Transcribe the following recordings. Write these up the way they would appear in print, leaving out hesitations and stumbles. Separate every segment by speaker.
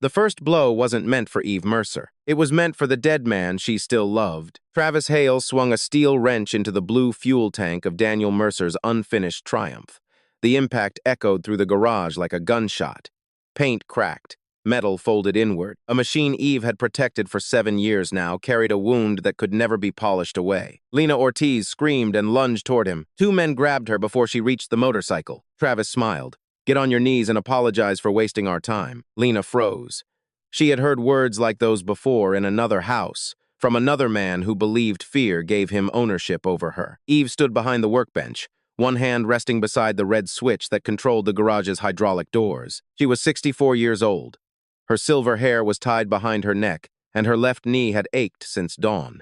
Speaker 1: The first blow wasn't meant for Eve Mercer. It was meant for the dead man she still loved. Travis Hale swung a steel wrench into the blue fuel tank of Daniel Mercer's unfinished Triumph. The impact echoed through the garage like a gunshot. Paint cracked. Metal folded inward. A machine Eve had protected for 7 years now carried a wound that could never be polished away. Lena Ortiz screamed and lunged toward him. 2 men grabbed her before she reached the motorcycle. Travis smiled. "Get on your knees and apologize for wasting our time." Lena froze. She had heard words like those before in another house, from another man who believed fear gave him ownership over her. Eve stood behind the workbench, one hand resting beside the red switch that controlled the garage's hydraulic doors. She was 64 years old. Her silver hair was tied behind her neck, and her left knee had ached since dawn.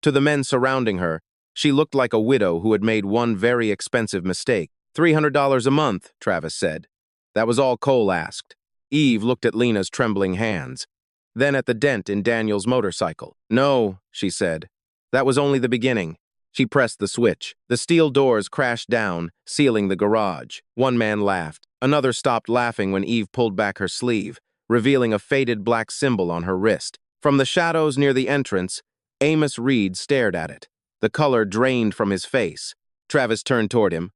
Speaker 1: To the men surrounding her, she looked like a widow who had made one very expensive mistake. $300 a month, Travis said. That was all Cole asked. Eve looked at Lena's trembling hands, then at the dent in Daniel's motorcycle. "No," she said. "That was only the beginning." She pressed the switch. The steel doors crashed down, sealing the garage. One man laughed. Another stopped laughing when Eve pulled back her sleeve, revealing a faded black symbol on her wrist. From the shadows near the entrance, Amos Reed stared at it. The color drained from his face. Travis turned toward him.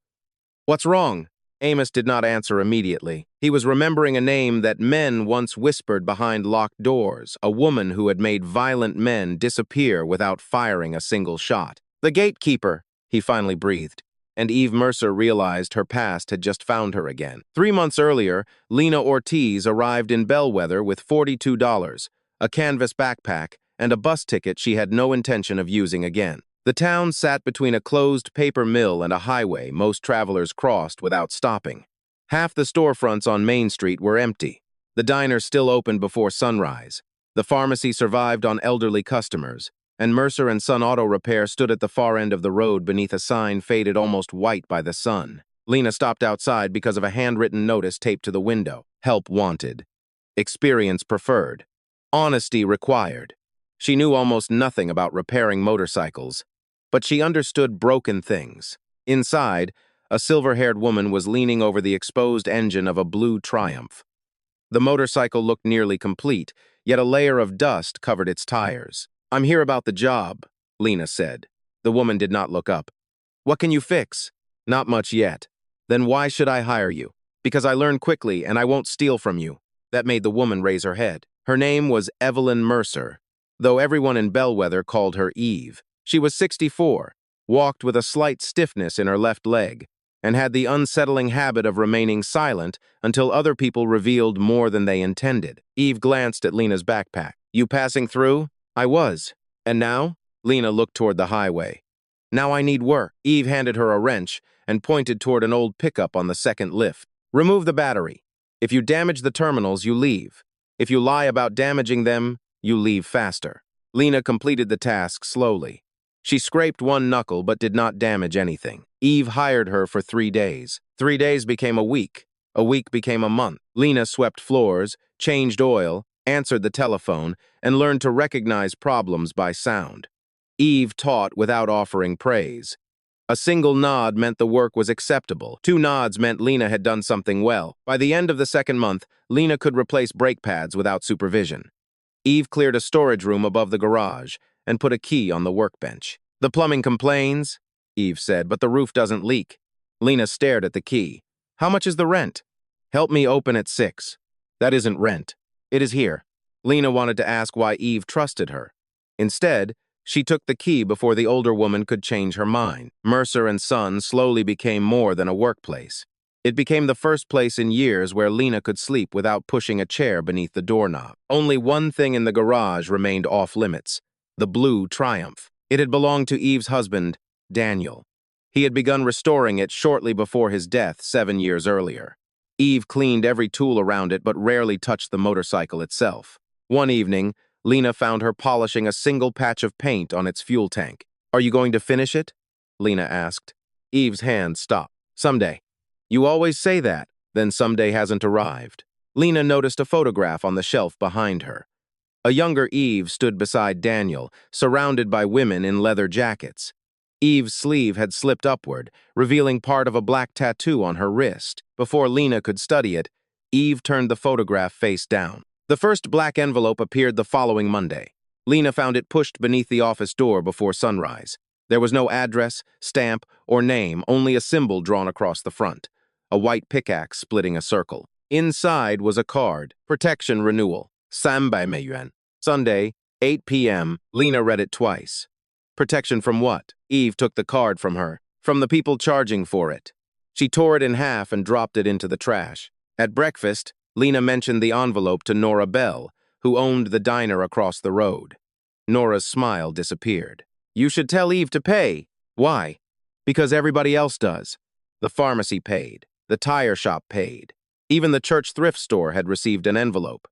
Speaker 1: "What's wrong?" Amos did not answer immediately. He was remembering a name that men once whispered behind locked doors, a woman who had made violent men disappear without firing a single shot. "The gatekeeper," he finally breathed. And Eve Mercer realized her past had just found her again. 3 months earlier, Lena Ortiz arrived in Bellwether with $42, a canvas backpack, and a bus ticket she had no intention of using again. The town sat between a closed paper mill and a highway most travelers crossed without stopping. Half the storefronts on Main Street were empty. The diner still opened before sunrise. The pharmacy survived on elderly customers, and Mercer and Son Auto Repair stood at the far end of the road beneath a sign faded almost white by the sun. Lena stopped outside because of a handwritten notice taped to the window. Help wanted. Experience preferred. Honesty required. She knew almost nothing about repairing motorcycles, but she understood broken things. Inside, a silver-haired woman was leaning over the exposed engine of a blue Triumph. The motorcycle looked nearly complete, yet a layer of dust covered its tires. "I'm here about the job," Lena said. The woman did not look up. "What can you fix?" "Not much yet." "Then why should I hire you?" "Because I learn quickly and I won't steal from you." That made the woman raise her head. Her name was Evelyn Mercer, though everyone in Bellwether called her Eve. She was 64, walked with a slight stiffness in her left leg, and had the unsettling habit of remaining silent until other people revealed more than they intended. Eve glanced at Lena's backpack. "You passing through?" "I was." "And now?" Lena looked toward the highway. "Now I need work." Eve handed her a wrench and pointed toward an old pickup on the second lift. "Remove the battery. If you damage the terminals, you leave. If you lie about damaging them, you leave faster." Lena completed the task slowly. She scraped one knuckle but did not damage anything. Eve hired her for 3 days. 3 days became a week. A week became a month. Lena swept floors, changed oil, answered the telephone, and learned to recognize problems by sound. Eve taught without offering praise. A single nod meant the work was acceptable. 2 nods meant Lena had done something well. By the end of the second month, Lena could replace brake pads without supervision. Eve cleared a storage room above the garage and put a key on the workbench. "The plumbing complains," Eve said, "but the roof doesn't leak." Lena stared at the key. "How much is the rent?" "Help me open at 6. "That isn't rent. It is here." Lena wanted to ask why Eve trusted her. Instead, she took the key before the older woman could change her mind. Mercer and Son slowly became more than a workplace. It became the first place in years where Lena could sleep without pushing a chair beneath the doorknob. Only one thing in the garage remained off-limits: the blue Triumph. It had belonged to Eve's husband, Daniel. He had begun restoring it shortly before his death 7 years earlier. Eve cleaned every tool around it but rarely touched the motorcycle itself. One evening, Lena found her polishing a single patch of paint on its fuel tank. "Are you going to finish it?" Lena asked. Eve's hand stopped. "Someday." "You always say that." "Then someday hasn't arrived." Lena noticed a photograph on the shelf behind her. A younger Eve stood beside Daniel, surrounded by women in leather jackets. Eve's sleeve had slipped upward, revealing part of a black tattoo on her wrist. Before Lena could study it, Eve turned the photograph face down. The first black envelope appeared the following Monday. Lena found it pushed beneath the office door before sunrise. There was no address, stamp, or name, only a symbol drawn across the front. A white pickaxe splitting a circle. Inside was a card, protection renewal, 300,000 yuan. Sunday, 8 p.m., Lena read it twice. Protection from what? Eve took the card from her. From the people charging for it. She tore it in half and dropped it into the trash. At breakfast, Lena mentioned the envelope to Nora Bell, who owned the diner across the road. Nora's smile disappeared. You should tell Eve to pay. Why? Because everybody else does. The pharmacy paid. The tire shop paid. Even the church thrift store had received an envelope.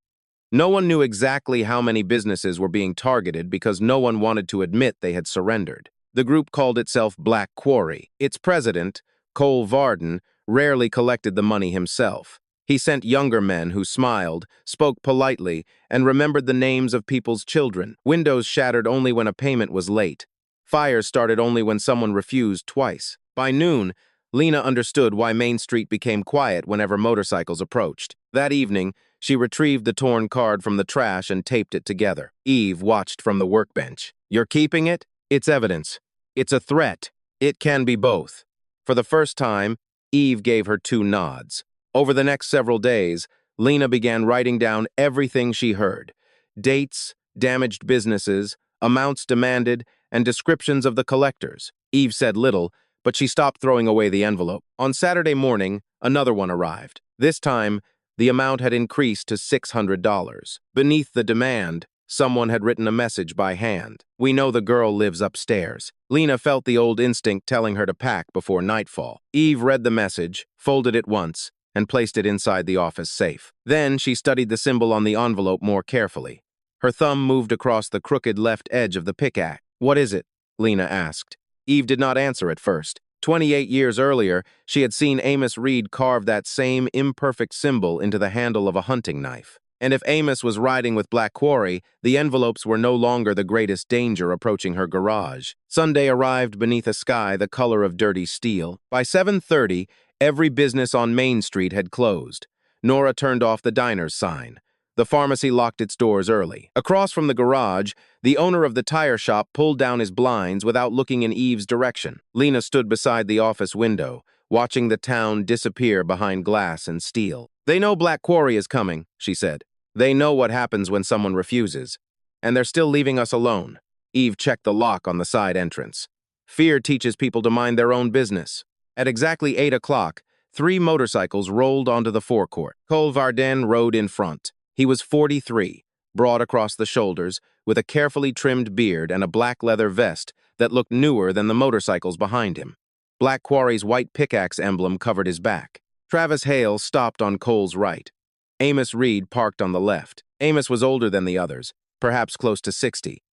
Speaker 1: No one knew exactly how many businesses were being targeted because no one wanted to admit they had surrendered. The group called itself Black Quarry. Its president, Cole Varden, rarely collected the money himself. He sent younger men who smiled, spoke politely, and remembered the names of people's children. Windows shattered only when a payment was late. Fires started only when someone refused twice. By noon, Lena understood why Main Street became quiet whenever motorcycles approached. That evening, she retrieved the torn card from the trash and taped it together. Eve watched from the workbench. You're keeping it? It's evidence. It's a threat. It can be both. For the first time, Eve gave her 2 nods. Over the next several days, Lena began writing down everything she heard. Dates, damaged businesses, amounts demanded, and descriptions of the collectors. Eve said little, but she stopped throwing away the envelope. On Saturday morning, another one arrived. This time, the amount had increased to $600. Beneath the demand, someone had written a message by hand. We know the girl lives upstairs. Lena felt the old instinct telling her to pack before nightfall. Eve read the message, folded it once, and placed it inside the office safe. Then she studied the symbol on the envelope more carefully. Her thumb moved across the crooked left edge of the pickaxe. What is it? Lena asked. Eve did not answer at first. 28 years earlier, she had seen Amos Reed carve that same imperfect symbol into the handle of a hunting knife. And if Amos was riding with Black Quarry, the envelopes were no longer the greatest danger approaching her garage. Sunday arrived beneath a sky the color of dirty steel. By 7:30, every business on Main Street had closed. Nora turned off the diner's sign. The pharmacy locked its doors early. Across from the garage, the owner of the tire shop pulled down his blinds without looking in Eve's direction. Lena stood beside the office window, watching the town disappear behind glass and steel. They know Black Quarry is coming, she said. They know what happens when someone refuses. And they're still leaving us alone. Eve checked the lock on the side entrance. Fear teaches people to mind their own business. At exactly 8 o'clock, 3 motorcycles rolled onto the forecourt. Cole Varden rode in front. He was 43, broad across the shoulders, with a carefully trimmed beard and a black leather vest that looked newer than the motorcycles behind him. Black Quarry's white pickaxe emblem covered his back. Travis Hale stopped on Cole's right. Amos Reed parked on the left. Amos was older than the others, perhaps close to 60.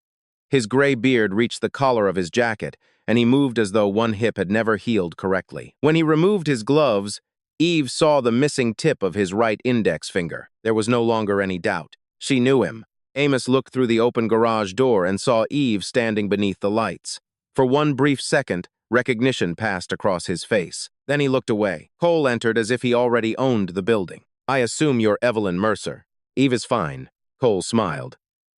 Speaker 1: His gray beard reached the collar of his jacket, and he moved as though one hip had never healed correctly. When he removed his gloves, Eve saw the missing tip of his right index finger. There was no longer any doubt. She knew him. Amos looked through the open garage door and saw Eve standing beneath the lights. For one brief second, recognition passed across his face. Then he looked away. Cole entered as if he already owned the building. I assume you're Evelyn Mercer. Eve is fine. Cole smiled.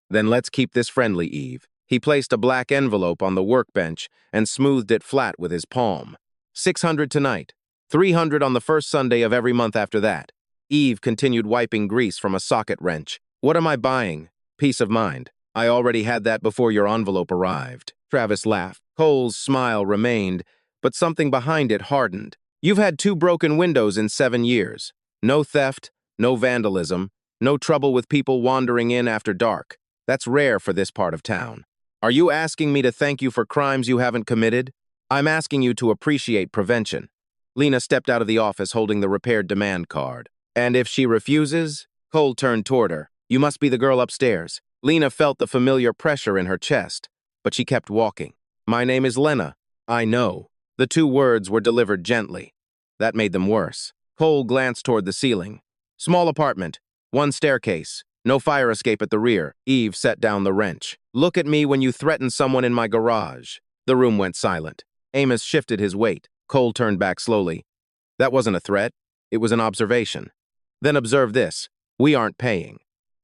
Speaker 1: Then let's keep this friendly, Eve. He placed a black envelope on the workbench and smoothed it flat with his palm. 600 tonight. 300 on the first Sunday of every month after that. Eve continued wiping grease from a socket wrench. What am I buying? Peace of mind. I already had that before your envelope arrived. Travis laughed. Cole's smile remained, but something behind it hardened. You've had 2 broken windows in 7 years. No theft, no vandalism, no trouble with people wandering in after dark. That's rare for this part of town. Are you asking me to thank you for crimes you haven't committed? I'm asking you to appreciate prevention. Lena stepped out of the office holding the repaired demand card. And if she refuses? Cole turned toward her. You must be the girl upstairs. Lena felt the familiar pressure in her chest, but she kept walking. My name is Lena. I know. The 2 words were delivered gently. That made them worse. Cole glanced toward the ceiling. Small apartment. 1 staircase. No fire escape at the rear. Eve set down the wrench. Look at me when you threaten someone in my garage. The room went silent. Amos shifted his weight. Cole turned back slowly. That wasn't a threat. It was an observation. Then observe this. We aren't paying.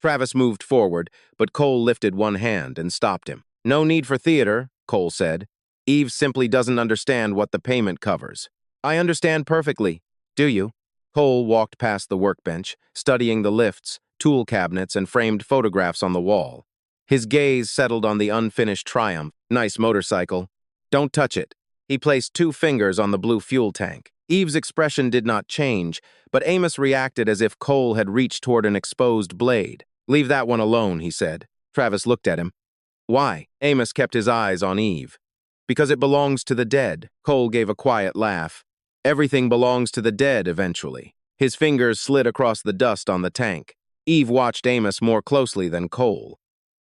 Speaker 1: Travis moved forward, but Cole lifted one hand and stopped him. No need for theater, Cole said. Eve simply doesn't understand what the payment covers. I understand perfectly. Do you? Cole walked past the workbench, studying the lifts, tool cabinets, and framed photographs on the wall. His gaze settled on the unfinished Triumph. Nice motorcycle. Don't touch it. He placed 2 fingers on the blue fuel tank. Eve's expression did not change, but Amos reacted as if Cole had reached toward an exposed blade. Leave that one alone, he said. Travis looked at him. Why? Amos kept his eyes on Eve. Because it belongs to the dead. Cole gave a quiet laugh. Everything belongs to the dead eventually. His fingers slid across the dust on the tank. Eve watched Amos more closely than Cole.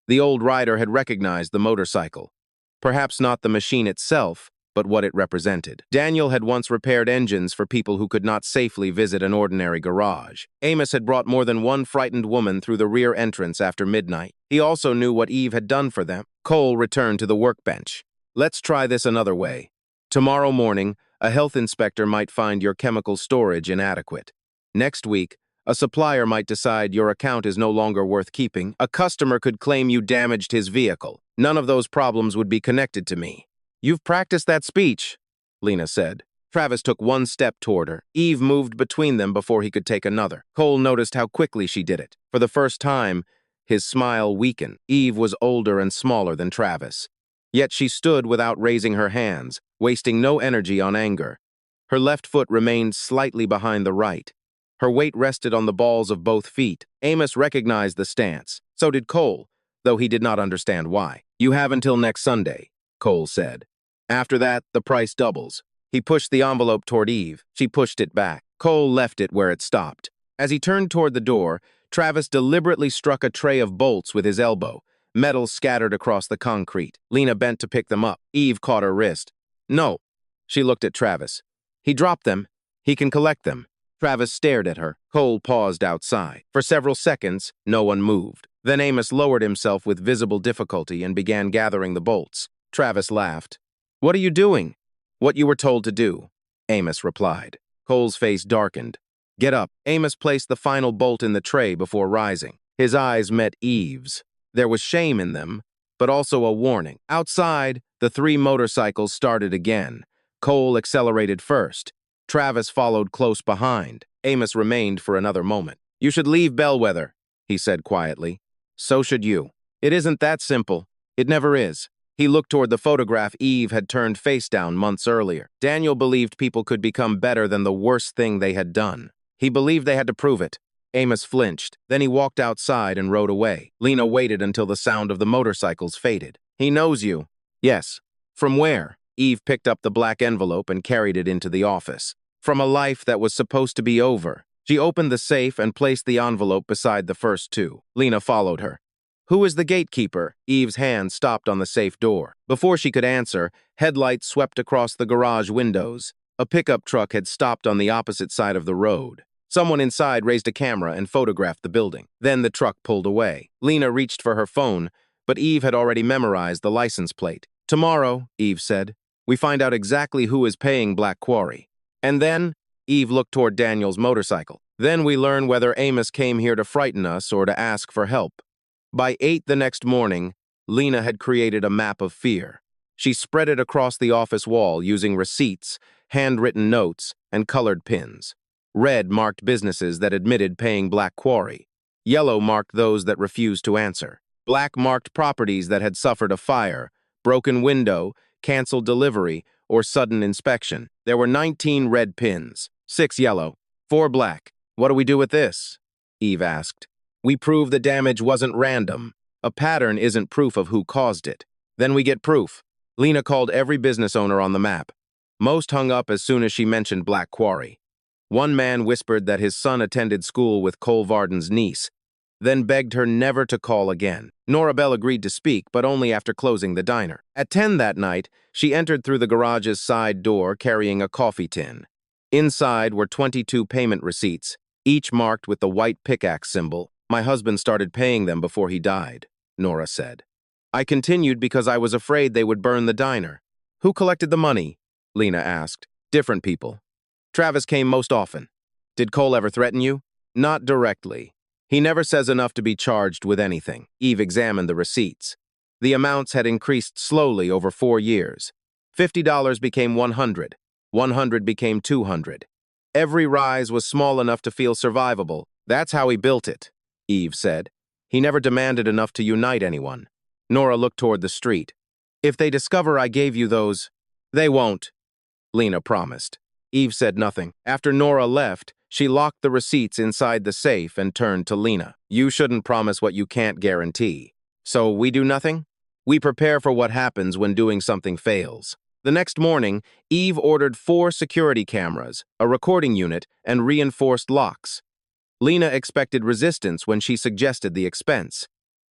Speaker 1: The old rider had recognized the motorcycle. Perhaps not the machine itself, but what it represented. Daniel had once repaired engines for people who could not safely visit an ordinary garage. Amos had brought more than one frightened woman through the rear entrance after midnight. He also knew what Eve had done for them. Cole returned to the workbench. Let's try this another way. Tomorrow morning, a health inspector might find your chemical storage inadequate. Next week, a supplier might decide your account is no longer worth keeping. A customer could claim you damaged his vehicle. None of those problems would be connected to me. You've practiced that speech, Lena said. Travis took one step toward her. Eve moved between them before he could take another. Cole noticed how quickly she did it. For the first time, his smile weakened. Eve was older and smaller than Travis. Yet she stood without raising her hands, wasting no energy on anger. Her left foot remained slightly behind the right. Her weight rested on the balls of both feet. Amos recognized the stance. So did Cole, though he did not understand why. You have until next Sunday, Cole said. After that, the price doubles. He pushed the envelope toward Eve. She pushed it back. Cole left it where it stopped. As he turned toward the door, Travis deliberately struck a tray of bolts with his elbow. Metal scattered across the concrete. Lena bent to pick them up. Eve caught her wrist. No. She looked at Travis. He dropped them. He can collect them. Travis stared at her. Cole paused outside. For several seconds, no one moved. Then Amos lowered himself with visible difficulty and began gathering the bolts. Travis laughed. What are you doing? What you were told to do, Amos replied. Cole's face darkened. Get up. Amos placed the final bolt in the tray before rising. His eyes met Eve's. There was shame in them, but also a warning. Outside, the 3 motorcycles started again. Cole accelerated first. Travis followed close behind. Amos remained for another moment. You should leave Bellwether, he said quietly. So should you. It isn't that simple. It never is. He looked toward the photograph Eve had turned face down months earlier. Daniel believed people could become better than the worst thing they had done. He believed they had to prove it. Amos flinched. Then he walked outside and rode away. Lena waited until the sound of the motorcycles faded. He knows you. Yes. From where? Eve picked up the black envelope and carried it into the office. From a life that was supposed to be over. She opened the safe and placed the envelope beside the first 2. Lena followed her. Who is the gatekeeper? Eve's hand stopped on the safe door. Before she could answer, headlights swept across the garage windows. A pickup truck had stopped on the opposite side of the road. Someone inside raised a camera and photographed the building. Then the truck pulled away. Lena reached for her phone, but Eve had already memorized the license plate. Tomorrow, Eve said, we find out exactly who is paying Black Quarry. And then, Eve looked toward Daniel's motorcycle. Then we learn whether Amos came here to frighten us or to ask for help. By 8 the next morning, Lena had created a map of fear. She spread it across the office wall using receipts, handwritten notes, and colored pins. Red marked businesses that admitted paying Black Quarry. Yellow marked those that refused to answer. Black marked properties that had suffered a fire, broken window, canceled delivery, or sudden inspection. There were 19 red pins, 6 yellow, 4 black. What do we do with this? Eve asked. We prove the damage wasn't random. A pattern isn't proof of who caused it. Then we get proof. Lena called every business owner on the map. Most hung up as soon as she mentioned Black Quarry. One man whispered that his son attended school with Cole Varden's niece, then begged her never to call again. Nora Bell agreed to speak, but only after closing the diner. At 10 that night, she entered through the garage's side door carrying a coffee tin. Inside were 22 payment receipts, each marked with the white pickaxe symbol. My husband started paying them before he died, Nora said. I continued because I was afraid they would burn the diner. Who collected the money? Lena asked. Different people. Travis came most often. Did Cole ever threaten you? Not directly. He never says enough to be charged with anything. Eve examined the receipts. The amounts had increased slowly over 4 years. $50 became 100. 100 became 200. Every rise was small enough to feel survivable. That's how he built it, Eve said. He never demanded enough to unite anyone. Nora looked toward the street. If they discover I gave you those, they won't, Lena promised. Eve said nothing. After Nora left, she locked the receipts inside the safe and turned to Lena. You shouldn't promise what you can't guarantee. So we do nothing? We prepare for what happens when doing something fails. The next morning, Eve ordered 4 security cameras, a recording unit, and reinforced locks. Lena expected resistance when she suggested the expense.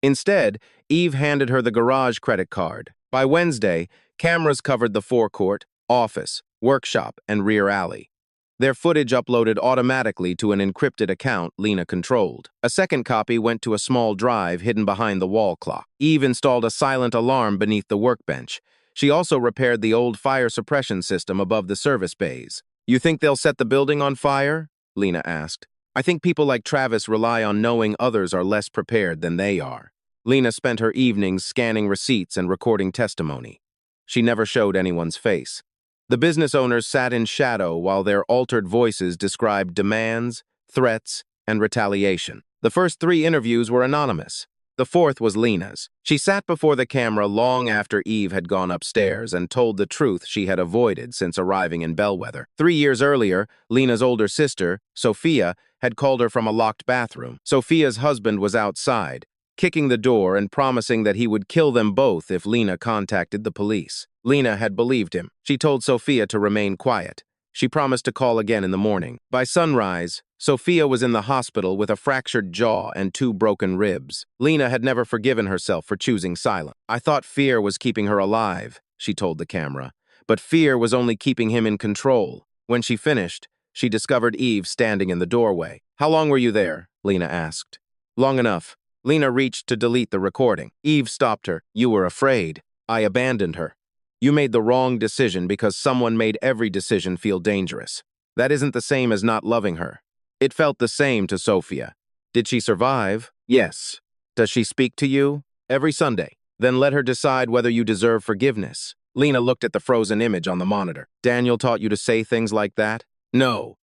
Speaker 1: Instead, Eve handed her the garage credit card. By Wednesday, cameras covered the forecourt, office, workshop, and rear alley. Their footage uploaded automatically to an encrypted account Lena controlled. A second copy went to a small drive hidden behind the wall clock. Eve installed a silent alarm beneath the workbench. She also repaired the old fire suppression system above the service bays. You think they'll set the building on fire? Lena asked. I think people like Travis rely on knowing others are less prepared than they are. Lena spent her evenings scanning receipts and recording testimony. She never showed anyone's face. The business owners sat in shadow while their altered voices described demands, threats, and retaliation. The first 3 interviews were anonymous. The 4th was Lena's. She sat before the camera long after Eve had gone upstairs and told the truth she had avoided since arriving in Bellwether. 3 years earlier, Lena's older sister, Sophia, had called her from a locked bathroom. Sophia's husband was outside, kicking the door and promising that he would kill them both if Lena contacted the police. Lena had believed him. She told Sophia to remain quiet. She promised to call again in the morning. By sunrise, Sophia was in the hospital with a fractured jaw and 2 broken ribs. Lena had never forgiven herself for choosing silence. I thought fear was keeping her alive, she told the camera. But fear was only keeping him in control. When she finished, she discovered Eve standing in the doorway. How long were you there? Lena asked. Long enough. Lena reached to delete the recording. Eve stopped her. You were afraid. I abandoned her. You made the wrong decision because someone made every decision feel dangerous. That isn't the same as not loving her. It felt the same to Sophia. Did she survive? Yes. Does she speak to you? Every Sunday. Then let her decide whether you deserve forgiveness. Lena looked at the frozen image on the monitor. Daniel taught you to say things like that? No.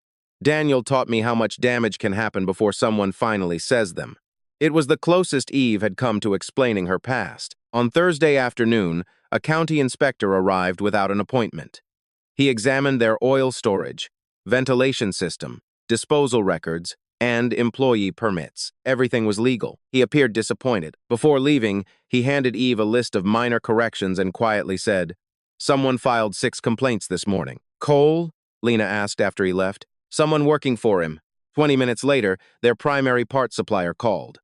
Speaker 1: Daniel taught me how much damage can happen before someone finally says them. It was the closest Eve had come to explaining her past. On Thursday afternoon, a county inspector arrived without an appointment. He examined their oil storage, ventilation system, disposal records, and employee permits. Everything was legal. He appeared disappointed. Before leaving, he handed Eve a list of minor corrections and quietly said, Someone filed 6 complaints this morning. Cole? Lena asked after he left. Someone working for him. 20 minutes later, their primary part supplier called.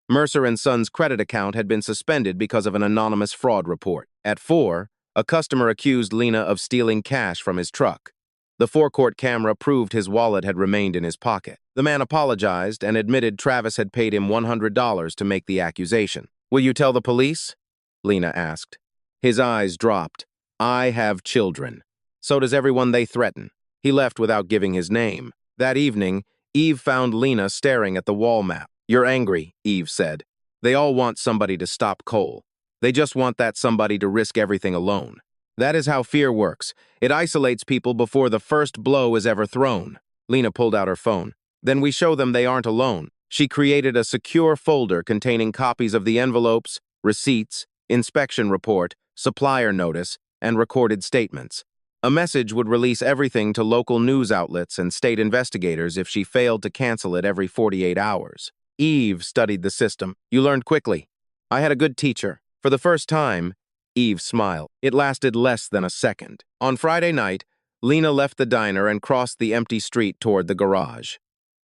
Speaker 1: Mercer & Sons' credit account had been suspended because of an anonymous fraud report. At 4, a customer accused Lena of stealing cash from his truck. The forecourt camera proved his wallet had remained in his pocket. The man apologized and admitted Travis had paid him $100 to make the accusation. Will you tell the police? Lena asked. His eyes dropped. I have children. So does everyone they threaten. He left without giving his name. That evening, Eve found Lena staring at the wall map. You're angry, Eve said. They all want somebody to stop Cole. They just want that somebody to risk everything alone. That is how fear works. It isolates people before the first blow is ever thrown. Lena pulled out her phone. Then we show them they aren't alone. She created a secure folder containing copies of the envelopes, receipts, inspection report, supplier notice, and recorded statements. A message would release everything to local news outlets and state investigators if she failed to cancel it every 48 hours. Eve studied the system. You learned quickly. I had a good teacher. For the first time, Eve smiled. It lasted less than a second. On Friday night, Lena left the diner and crossed the empty street toward the garage.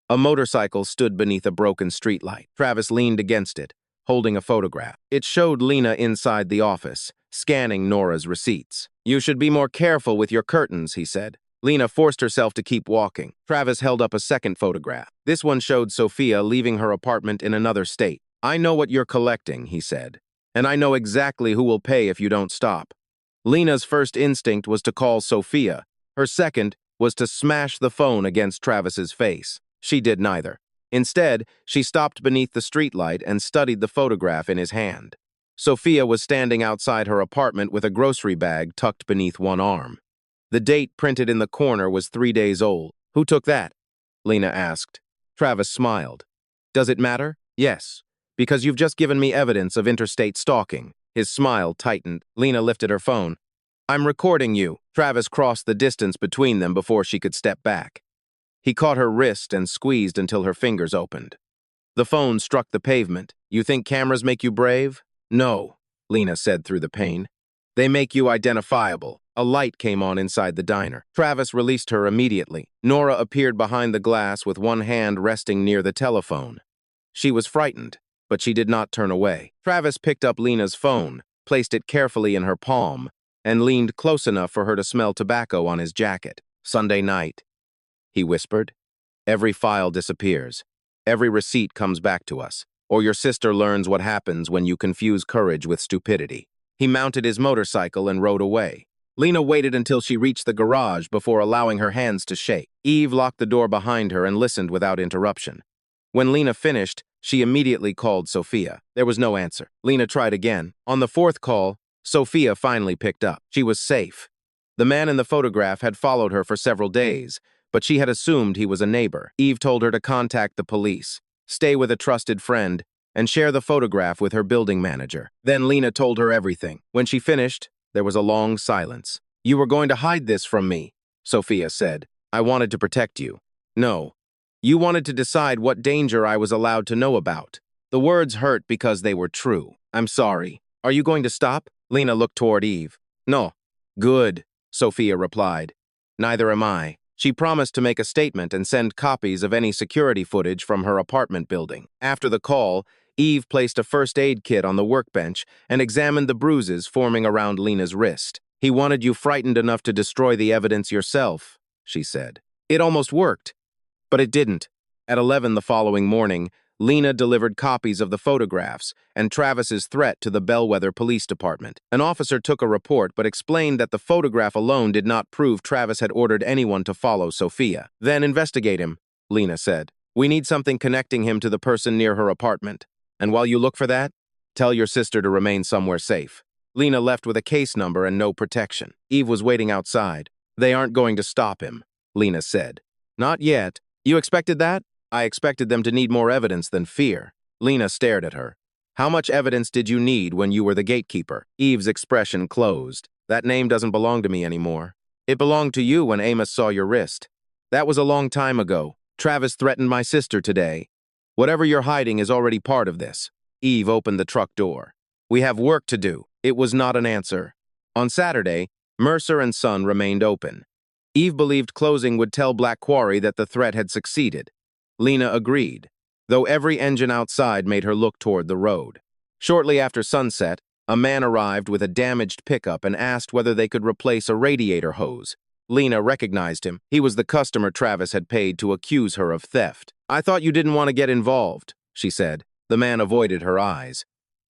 Speaker 1: A motorcycle stood beneath a broken streetlight. Travis leaned against it, holding a photograph. It showed Lena inside the office, scanning Nora's receipts. You should be more careful with your curtains, he said. Lena forced herself to keep walking. Travis held up a second photograph. This one showed Sophia leaving her apartment in another state. I know what you're collecting, he said. And I know exactly who will pay if you don't stop. Lena's first instinct was to call Sophia. Her second was to smash the phone against Travis's face. She did neither. Instead, she stopped beneath the streetlight and studied the photograph in his hand. Sophia was standing outside her apartment with a grocery bag tucked beneath one arm. The date printed in the corner was 3 days old. "Who took that?" Lena asked. Travis smiled. "Does it matter?" "Yes, because you've just given me evidence of interstate stalking." His smile tightened. Lena lifted her phone. "I'm recording you." Travis crossed the distance between them before she could step back. He caught her wrist and squeezed until her fingers opened. The phone struck the pavement. "You think cameras make you brave?" "No," Lena said through the pain. "They make you identifiable." A light came on inside the diner. Travis released her immediately. Nora appeared behind the glass with one hand resting near the telephone. She was frightened, but she did not turn away. Travis picked up Lena's phone, placed it carefully in her palm, and leaned close enough for her to smell tobacco on his jacket. "Sunday night," he whispered. "Every file disappears. Every receipt comes back to us. Or your sister learns what happens when you confuse courage with stupidity." He mounted his motorcycle and rode away. Lena waited until she reached the garage before allowing her hands to shake. Eve locked the door behind her and listened without interruption. When Lena finished, she immediately called Sophia. There was no answer. Lena tried again. On the fourth call, Sophia finally picked up. She was safe. The man in the photograph had followed her for several days, but she had assumed he was a neighbor. Eve told her to contact the police, stay with a trusted friend, and share the photograph with her building manager. Then Lena told her everything. When she finished, there was a long silence. "You were going to hide this from me," Sophia said. "I wanted to protect you." "No. You wanted to decide what danger I was allowed to know about." The words hurt because they were true. "I'm sorry. Are you going to stop?" Lena looked toward Eve. "No." "Good," Sophia replied. "Neither am I." She promised to make a statement and send copies of any security footage from her apartment building. After the call, Eve placed a first aid kit on the workbench and examined the bruises forming around Lena's wrist. "He wanted you frightened enough to destroy the evidence yourself," she said. "It almost worked, but it didn't." At 11 the following morning, Lena delivered copies of the photographs and Travis's threat to the Bellwether Police Department. An officer took a report but explained that the photograph alone did not prove Travis had ordered anyone to follow Sophia. "Then investigate him," Lena said. "We need something connecting him to the person near her apartment. And while you look for that, tell your sister to remain somewhere safe." Lena left with a case number and no protection. Eve was waiting outside. "They aren't going to stop him," Lena said. "Not yet. You expected that?" "I expected them to need more evidence than fear." Lena stared at her. "How much evidence did you need when you were the gatekeeper?" Eve's expression closed. "That name doesn't belong to me anymore. It belonged to you when Amos saw your wrist. That was a long time ago. Travis threatened my sister today. Whatever you're hiding is already part of this." Eve opened the truck door. "We have work to do." It was not an answer. On Saturday, Mercer and Son remained open. Eve believed closing would tell Black Quarry that the threat had succeeded. Lena agreed, though every engine outside made her look toward the road. Shortly after sunset, a man arrived with a damaged pickup and asked whether they could replace a radiator hose. Lena recognized him. He was the customer Travis had paid to accuse her of theft. "I thought you didn't want to get involved," she said. The man avoided her eyes.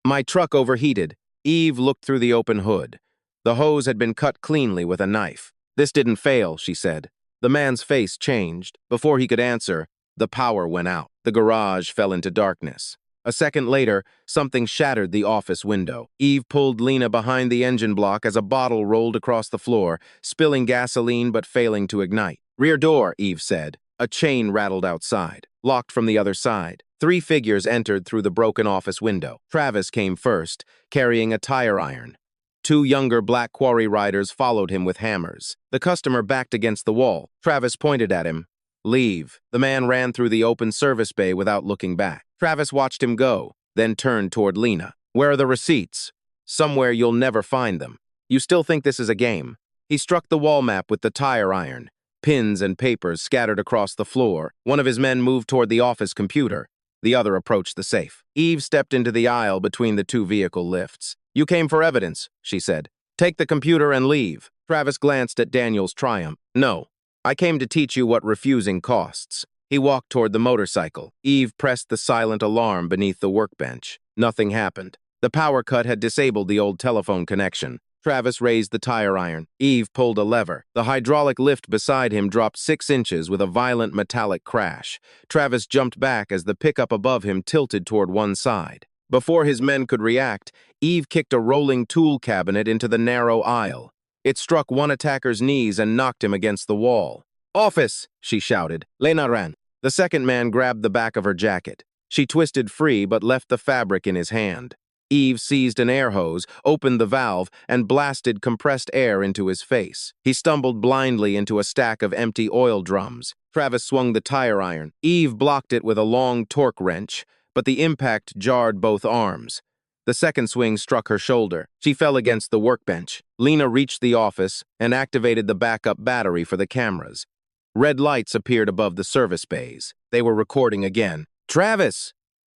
Speaker 1: "My truck overheated." Eve looked through the open hood. The hose had been cut cleanly with a knife. "This didn't fail," she said. The man's face changed. Before he could answer, the power went out. The garage fell into darkness. A second later, something shattered the office window. Eve pulled Lena behind the engine block as a bottle rolled across the floor, spilling gasoline but failing to ignite. "Rear door," Eve said. A chain rattled outside, locked from the other side. 3 figures entered through the broken office window. Travis came first, carrying a tire iron. 2 younger Black Quarry riders followed him with hammers. The customer backed against the wall. Travis pointed at him. "Leave." The man ran through the open service bay without looking back. Travis watched him go, then turned toward Lena. "Where are the receipts?" "Somewhere you'll never find them. You still think this is a game?" He struck the wall map with the tire iron. Pins and papers scattered across the floor. One of his men moved toward the office computer. The other approached the safe. Eve stepped into the aisle between the 2 vehicle lifts. "You came for evidence," she said. "Take the computer and leave." Travis glanced at Daniel's triumph. "No. I came to teach you what refusing costs." He walked toward the motorcycle. Eve pressed the silent alarm beneath the workbench. Nothing happened. The power cut had disabled the old telephone connection. Travis raised the tire iron. Eve pulled a lever. The hydraulic lift beside him dropped 6 inches with a violent metallic crash. Travis jumped back as the pickup above him tilted toward one side. Before his men could react, Eve kicked a rolling tool cabinet into the narrow aisle. It struck one attacker's knees and knocked him against the wall. "Office!" she shouted. Lena ran. The second man grabbed the back of her jacket. She twisted free but left the fabric in his hand. Eve seized an air hose, opened the valve, and blasted compressed air into his face. He stumbled blindly into a stack of empty oil drums. Travis swung the tire iron. Eve blocked it with a long torque wrench, but the impact jarred both arms. The second swing struck her shoulder. She fell against the workbench. Lena reached the office and activated the backup battery for the cameras. Red lights appeared above the service bays. They were recording again. "Travis!"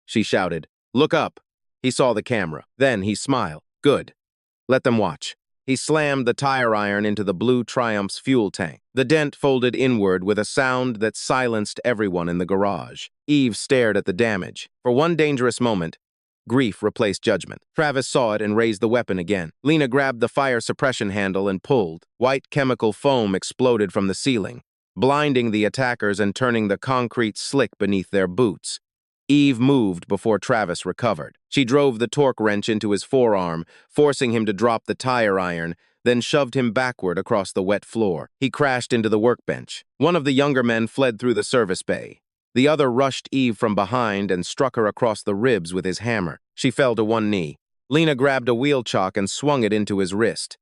Speaker 1: she shouted. "Look up." He saw the camera. Then he smiled. "Good. Let them watch." He slammed the tire iron into the blue Triumph's fuel tank. The dent folded inward with a sound that silenced everyone in the garage. Eve stared at the damage. For one dangerous moment, grief replaced judgment. Travis saw it and raised the weapon again. Lena grabbed the fire suppression handle and pulled. White chemical foam exploded from the ceiling, blinding the attackers and turning the concrete slick beneath their boots. Eve moved before Travis recovered. She drove the torque wrench into his forearm, forcing him to drop the tire iron, then shoved him backward across the wet floor. He crashed into the workbench. One of the younger men fled through the service bay. The other rushed Eve from behind and struck her across the ribs with his hammer. She fell to one knee. Lena grabbed a wheel chock and swung it into his wrist.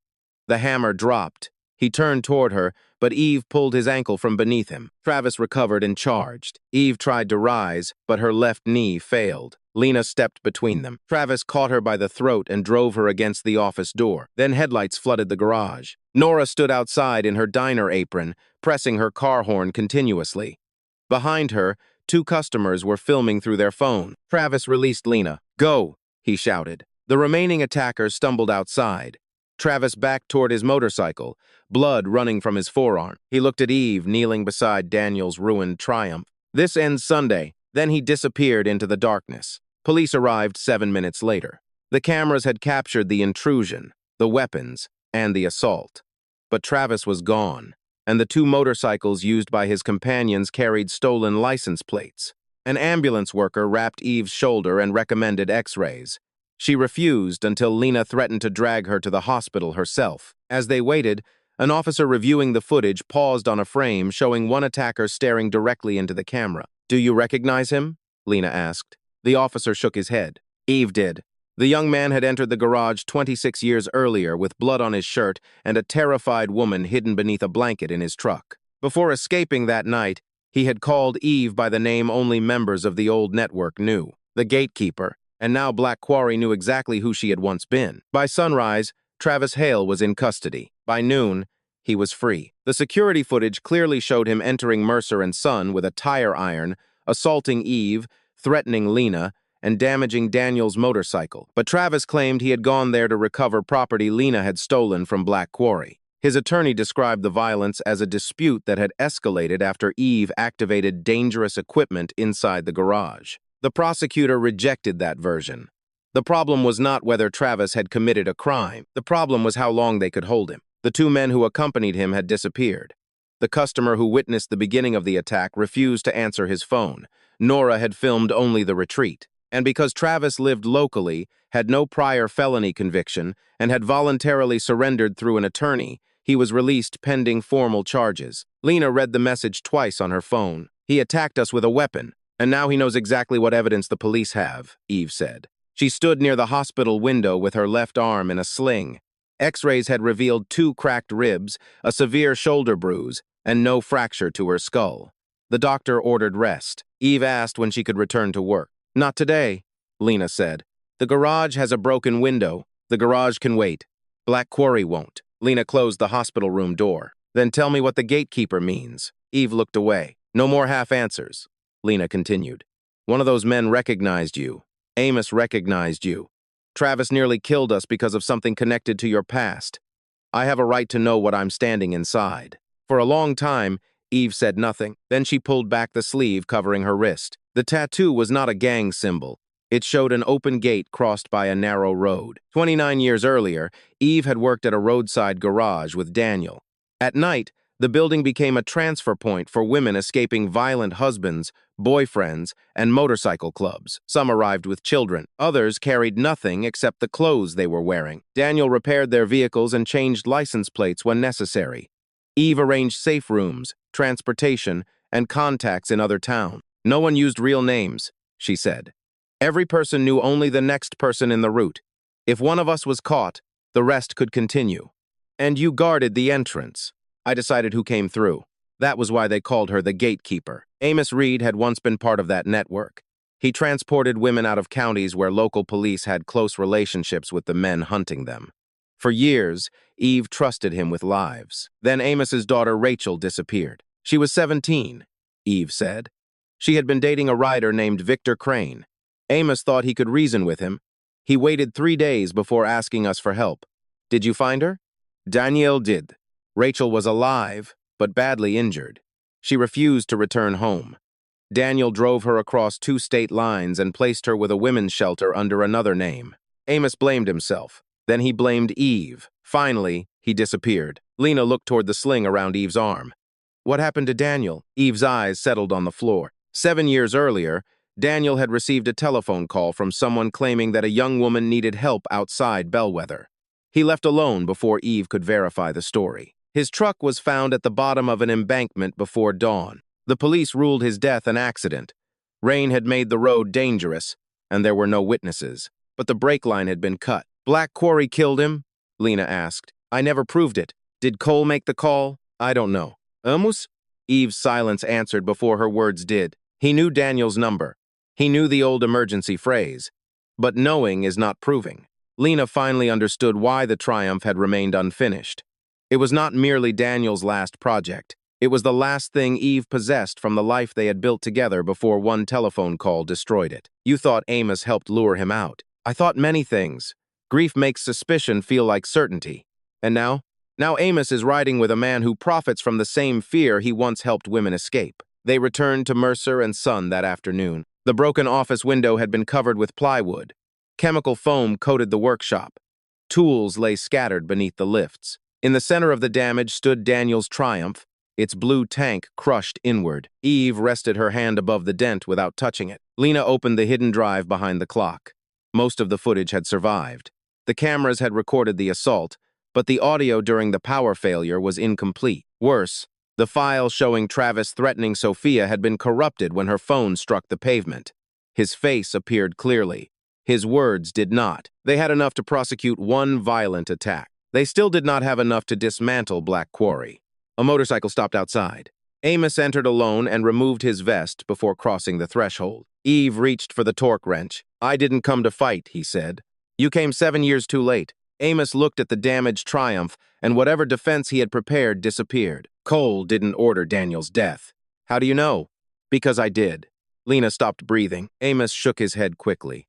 Speaker 1: The hammer dropped. He turned toward her, but Eve pulled his ankle from beneath him. Travis recovered and charged. Eve tried to rise, but her left knee failed. Lena stepped between them. Travis caught her by the throat and drove her against the office door. Then headlights flooded the garage. Nora stood outside in her diner apron, pressing her car horn continuously. Behind her, 2 customers were filming through their phone. Travis released Lena. "Go!" he shouted. The remaining attackers stumbled outside. Travis backed toward his motorcycle, blood running from his forearm. He looked at Eve kneeling beside Daniel's ruined Triumph. "This ends Sunday." Then he disappeared into the darkness. Police arrived 7 minutes later. The cameras had captured the intrusion, the weapons, and the assault. But Travis was gone, and the 2 motorcycles used by his companions carried stolen license plates. An ambulance worker wrapped Eve's shoulder and recommended X-rays. She refused until Lena threatened to drag her to the hospital herself. As they waited, an officer reviewing the footage paused on a frame showing one attacker staring directly into the camera. "Do you recognize him?" Lena asked. The officer shook his head. Eve did. The young man had entered the garage 26 years earlier with blood on his shirt and a terrified woman hidden beneath a blanket in his truck. Before escaping that night, he had called Eve by the name only members of the old network knew, the gatekeeper, and now Black Quarry knew exactly who she had once been. By sunrise, Travis Hale was in custody. By noon, he was free. The security footage clearly showed him entering Mercer and Son with a tire iron, assaulting Eve, threatening Lena, and damaging Daniel's motorcycle. But Travis claimed he had gone there to recover property Lena had stolen from Black Quarry. His attorney described the violence as a dispute that had escalated after Eve activated dangerous equipment inside the garage. The prosecutor rejected that version. The problem was not whether Travis had committed a crime. The problem was how long they could hold him. The 2 men who accompanied him had disappeared. The customer who witnessed the beginning of the attack refused to answer his phone. Nora had filmed only the retreat. And because Travis lived locally, had no prior felony conviction, and had voluntarily surrendered through an attorney, he was released pending formal charges. Lena read the message twice on her phone. "He attacked us with a weapon, and now he knows exactly what evidence the police have," Eve said. She stood near the hospital window with her left arm in a sling. X-rays had revealed 2 cracked ribs, a severe shoulder bruise, and no fracture to her skull. The doctor ordered rest. Eve asked when she could return to work. "Not today," Lena said. "The garage has a broken window. The garage can wait. Black Quarry won't." Lena closed the hospital room door. "Then tell me what the gatekeeper means." Eve looked away. "No more half answers," Lena continued. "One of those men recognized you. Amos recognized you. Travis nearly killed us because of something connected to your past. I have a right to know what I'm standing inside." For a long time, Eve said nothing. Then she pulled back the sleeve covering her wrist. The tattoo was not a gang symbol. It showed an open gate crossed by a narrow road. 29 years earlier, Eve had worked at a roadside garage with Daniel. At night, the building became a transfer point for women escaping violent husbands, boyfriends, and motorcycle clubs. Some arrived with children. Others carried nothing except the clothes they were wearing. Daniel repaired their vehicles and changed license plates when necessary. Eve arranged safe rooms, transportation, and contacts in other towns. No one used real names, she said. Every person knew only the next person in the route. If one of us was caught, the rest could continue. And you guarded the entrance. I decided who came through. That was why they called her the gatekeeper. Amos Reed had once been part of that network. He transported women out of counties where local police had close relationships with the men hunting them. For years, Eve trusted him with lives. Then Amos's daughter Rachel disappeared. She was 17, Eve said. She had been dating a writer named Victor Crane. Amos thought he could reason with him. He waited 3 days before asking us for help. Did you find her? Daniel did. Rachel was alive, but badly injured. She refused to return home. Daniel drove her across 2 state lines and placed her with a women's shelter under another name. Amos blamed himself. Then he blamed Eve. Finally, he disappeared. Lena looked toward the sling around Eve's arm. What happened to Daniel? Eve's eyes settled on the floor. 7 years earlier, Daniel had received a telephone call from someone claiming that a young woman needed help outside Bellwether. He left alone before Eve could verify the story. His truck was found at the bottom of an embankment before dawn. The police ruled his death an accident. Rain had made the road dangerous, and there were no witnesses. But the brake line had been cut. Black Quarry killed him? Lena asked. I never proved it. Did Cole make the call? I don't know. Amos? Eve's silence answered before her words did. He knew Daniel's number. He knew the old emergency phrase. But knowing is not proving. Lena finally understood why the Triumph had remained unfinished. It was not merely Daniel's last project. It was the last thing Eve possessed from the life they had built together before one telephone call destroyed it. You thought Amos helped lure him out. I thought many things. Grief makes suspicion feel like certainty. And now? Now Amos is riding with a man who profits from the same fear he once helped women escape. They returned to Mercer and Son that afternoon. The broken office window had been covered with plywood. Chemical foam coated the workshop. Tools lay scattered beneath the lifts. In the center of the damage stood Daniel's Triumph, its blue tank crushed inward. Eve rested her hand above the dent without touching it. Lena opened the hidden drive behind the clock. Most of the footage had survived. The cameras had recorded the assault, but the audio during the power failure was incomplete. Worse, the file showing Travis threatening Sophia had been corrupted when her phone struck the pavement. His face appeared clearly. His words did not. They had enough to prosecute one violent attack. They still did not have enough to dismantle Black Quarry. A motorcycle stopped outside. Amos entered alone and removed his vest before crossing the threshold. Eve reached for the torque wrench. I didn't come to fight, he said. You came 7 years too late. Amos looked at the damaged Triumph, and whatever defense he had prepared disappeared. Cole didn't order Daniel's death. How do you know? Because I did. Lena stopped breathing. Amos shook his head quickly.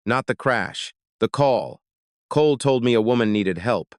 Speaker 1: Not the crash, the call. Cole told me a woman needed help.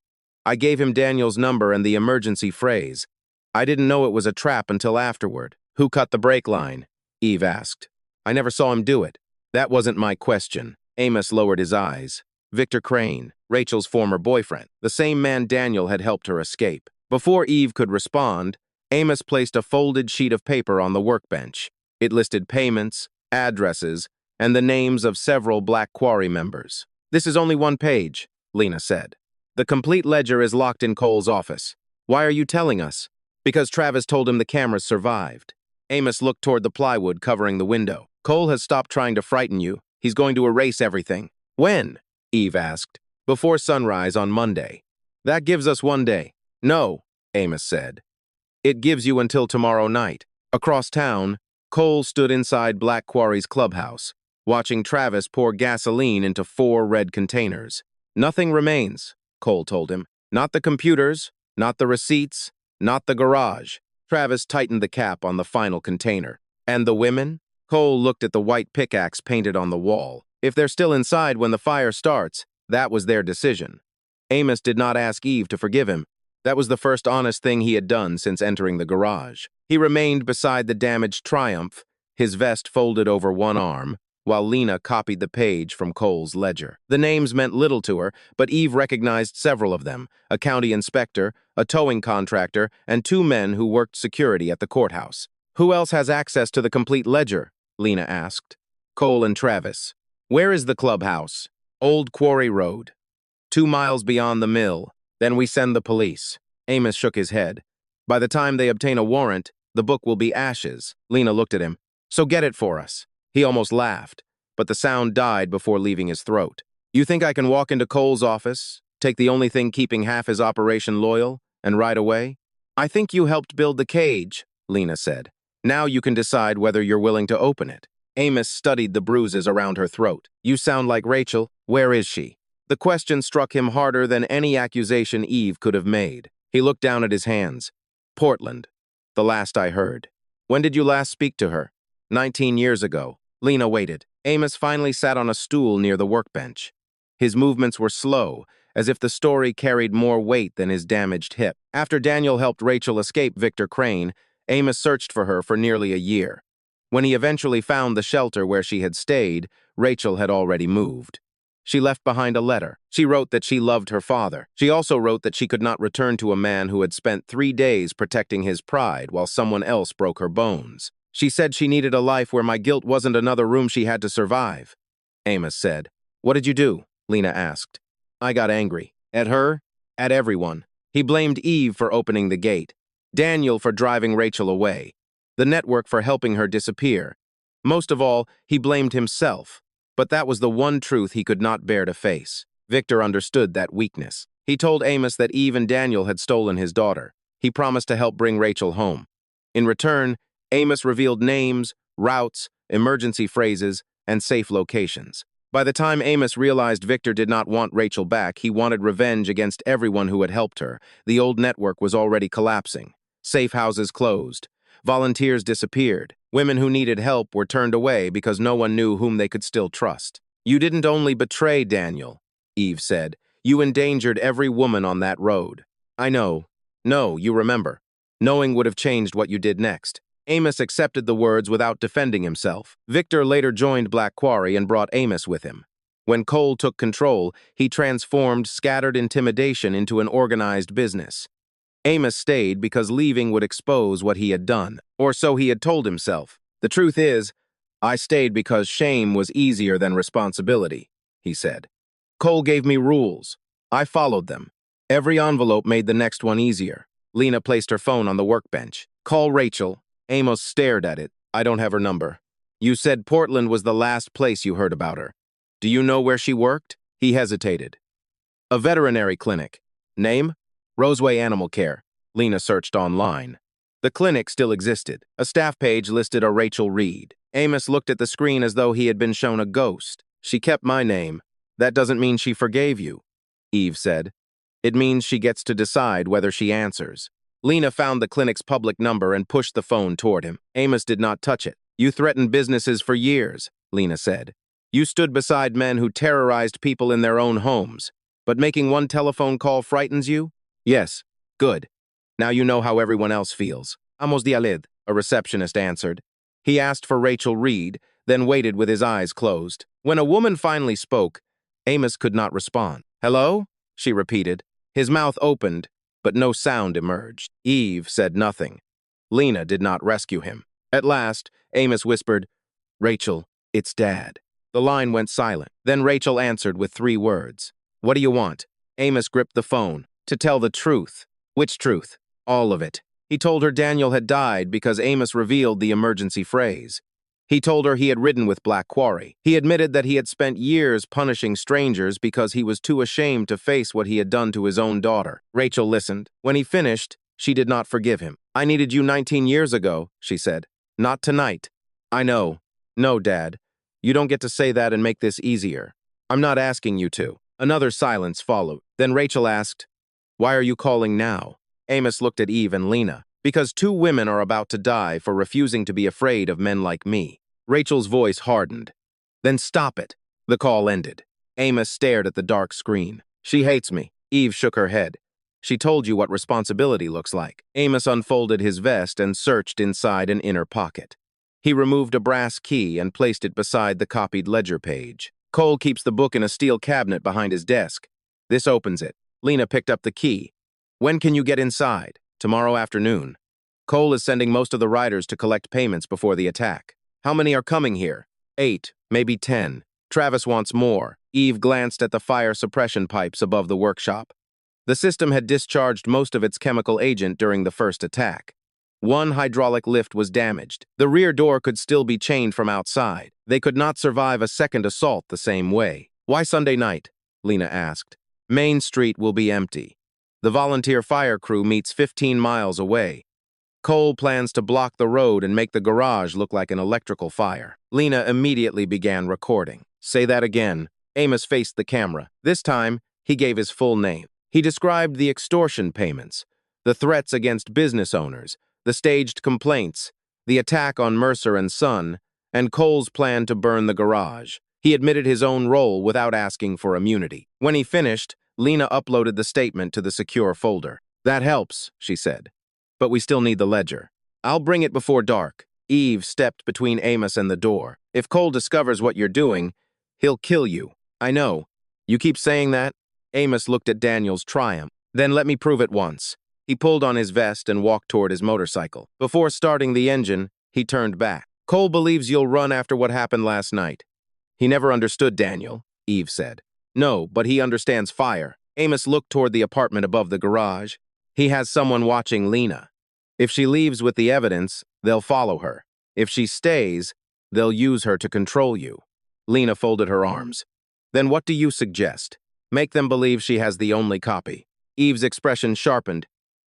Speaker 1: I gave him Daniel's number and the emergency phrase. I didn't know it was a trap until afterward. Who cut the brake line? Eve asked. I never saw him do it. That wasn't my question. Amos lowered his eyes. Victor Crane, Rachel's former boyfriend, the same man Daniel had helped her escape. Before Eve could respond, Amos placed a folded sheet of paper on the workbench. It listed payments, addresses, and the names of several Black Quarry members. This is only one page, Lena said. The complete ledger is locked in Cole's office. Why are you telling us? Because Travis told him the cameras survived. Amos looked toward the plywood covering the window. Cole has stopped trying to frighten you. He's going to erase everything. When? Eve asked. Before sunrise on Monday. That gives us 1 day. No, Amos said. It gives you until tomorrow night. Across town, Cole stood inside Black Quarry's clubhouse, watching Travis pour gasoline into 4 red containers. Nothing remains, Cole told him. Not the computers, not the receipts, not the garage. Travis tightened the cap on the final container. And the women? Cole looked at the white pickaxe painted on the wall. If they're still inside when the fire starts, that was their decision. Amos did not ask Eve to forgive him. That was the first honest thing he had done since entering the garage. He remained beside the damaged Triumph, his vest folded over one arm, while Lena copied the page from Cole's ledger. The names meant little to her, but Eve recognized several of them: a county inspector, a towing contractor, and two men who worked security at the courthouse. "Who else has access to the complete ledger?" Lena asked. "Cole and Travis." "Where is the clubhouse?" "Old Quarry Road, 2 miles beyond the mill. Then we send the police." Amos shook his head. "By the time they obtain a warrant, the book will be ashes." Lena looked at him. "So get it for us." He almost laughed, but the sound died before leaving his throat. "You think I can walk into Cole's office, take the only thing keeping half his operation loyal, and ride away?" "I think you helped build the cage," Lena said. "Now you can decide whether you're willing to open it." Amos studied the bruises around her throat. "You sound like Rachel. Where is she?" The question struck him harder than any accusation Eve could have made. He looked down at his hands. "Portland. The last I heard." "When did you last speak to her?" 19 years ago." Lena waited. Amos finally sat on a stool near the workbench. His movements were slow, as if the story carried more weight than his damaged hip. After Daniel helped Rachel escape Victor Crane, Amos searched for her for nearly a year. When he eventually found the shelter where she had stayed, Rachel had already moved. She left behind a letter. She wrote that she loved her father. She also wrote that she could not return to a man who had spent 3 days protecting his pride while someone else broke her bones. "She said she needed a life where my guilt wasn't another room she had to survive," Amos said. "What did you do?" Lena asked. "I got angry. At her, at everyone." He blamed Eve for opening the gate, Daniel for driving Rachel away, the network for helping her disappear. Most of all, he blamed himself, but that was the one truth he could not bear to face. Victor understood that weakness. He told Amos that Eve and Daniel had stolen his daughter. He promised to help bring Rachel home. In return, Amos revealed names, routes, emergency phrases, and safe locations. By the time Amos realized Victor did not want Rachel back, he wanted revenge against everyone who had helped her. The old network was already collapsing. Safe houses closed. Volunteers disappeared. Women who needed help were turned away because no one knew whom they could still trust. "You didn't only betray Daniel," Eve said. "You endangered every woman on that road." "I know. No, you remember. Knowing would have changed what you did next." Amos accepted the words without defending himself. Victor later joined Black Quarry and brought Amos with him. When Cole took control, he transformed scattered intimidation into an organized business. Amos stayed because leaving would expose what he had done, or so he had told himself. "The truth is, I stayed because shame was easier than responsibility," he said. "Cole gave me rules. I followed them. Every envelope made the next one easier." Lena placed her phone on the workbench. "Call Rachel." Amos stared at it. "I don't have her number." "You said Portland was the last place you heard about her. Do you know where she worked?" He hesitated. "A veterinary clinic." "Name?" "Roseway Animal Care." Lena searched online. The clinic still existed. A staff page listed a Rachel Reed. Amos looked at the screen as though he had been shown a ghost. "She kept my name. That doesn't mean she forgave you," Eve said. "It means she gets to decide whether she answers." Lena found the clinic's public number and pushed the phone toward him. Amos did not touch it. "You threatened businesses for years," Lena said. "You stood beside men who terrorized people in their own homes. But making one telephone call frightens you?" "Yes." "Good. Now you know how everyone else feels." "Amos Dialid," a receptionist answered. He asked for Rachel Reed, then waited with his eyes closed. When a woman finally spoke, Amos could not respond. "Hello?" she repeated. His mouth opened, but no sound emerged. Eve said nothing. Lena did not rescue him. At last, Amos whispered, "Rachel, it's Dad." The line went silent. Then Rachel answered with 3 words. "What do you want?" Amos gripped the phone. "To tell the truth." "Which truth?" "All of it." He told her Daniel had died because Amos revealed the emergency phrase. He told her he had ridden with Black Quarry. He admitted that he had spent years punishing strangers because he was too ashamed to face what he had done to his own daughter. Rachel listened. When he finished, she did not forgive him. "I needed you 19 years ago," she said. "Not tonight." "I know." "No, Dad. You don't get to say that and make this easier. I'm not asking you to." Another silence followed. Then Rachel asked, "Why are you calling now?" Amos looked at Eve and Lena. "Because 2 women are about to die for refusing to be afraid of men like me." Rachel's voice hardened. "Then stop it." The call ended. Amos stared at the dark screen. "She hates me." Eve shook her head. "She told you what responsibility looks like." Amos unfolded his vest and searched inside an inner pocket. He removed a brass key and placed it beside the copied ledger page. Cole keeps the book in a steel cabinet behind his desk. This opens it. Lena picked up the key. When can you get inside? Tomorrow afternoon. Cole is sending most of the riders to collect payments before the attack. How many are coming here? 8, maybe 10. Travis wants more. Eve glanced at the fire suppression pipes above the workshop. The system had discharged most of its chemical agent during the first attack. One hydraulic lift was damaged. The rear door could still be chained from outside. They could not survive a second assault the same way. Why Sunday night? Lena asked. Main Street will be empty. The volunteer fire crew meets 15 miles away. Cole plans to block the road and make the garage look like an electrical fire. Lena immediately began recording. Say that again. Amos faced the camera. This time, he gave his full name. He described the extortion payments, the threats against business owners, the staged complaints, the attack on Mercer and Son, and Cole's plan to burn the garage. He admitted his own role without asking for immunity. When he finished, Lena uploaded the statement to the secure folder. That helps, she said. But we still need the ledger. I'll bring it before dark. Eve stepped between Amos and the door. If Cole discovers what you're doing, he'll kill you. I know. You keep saying that? Amos looked at Daniel's triumph. Then let me prove it once. He pulled on his vest and walked toward his motorcycle. Before starting the engine, he turned back. Cole believes you'll run after what happened last night. He never understood Daniel, Eve said. No, but he understands fire. Amos looked toward the apartment above the garage. He has someone watching Lena. If she leaves with the evidence, they'll follow her. If she stays, they'll use her to control you. Lena folded her arms. Then what do you suggest? Make them believe she has the only copy. Eve's expression sharpened.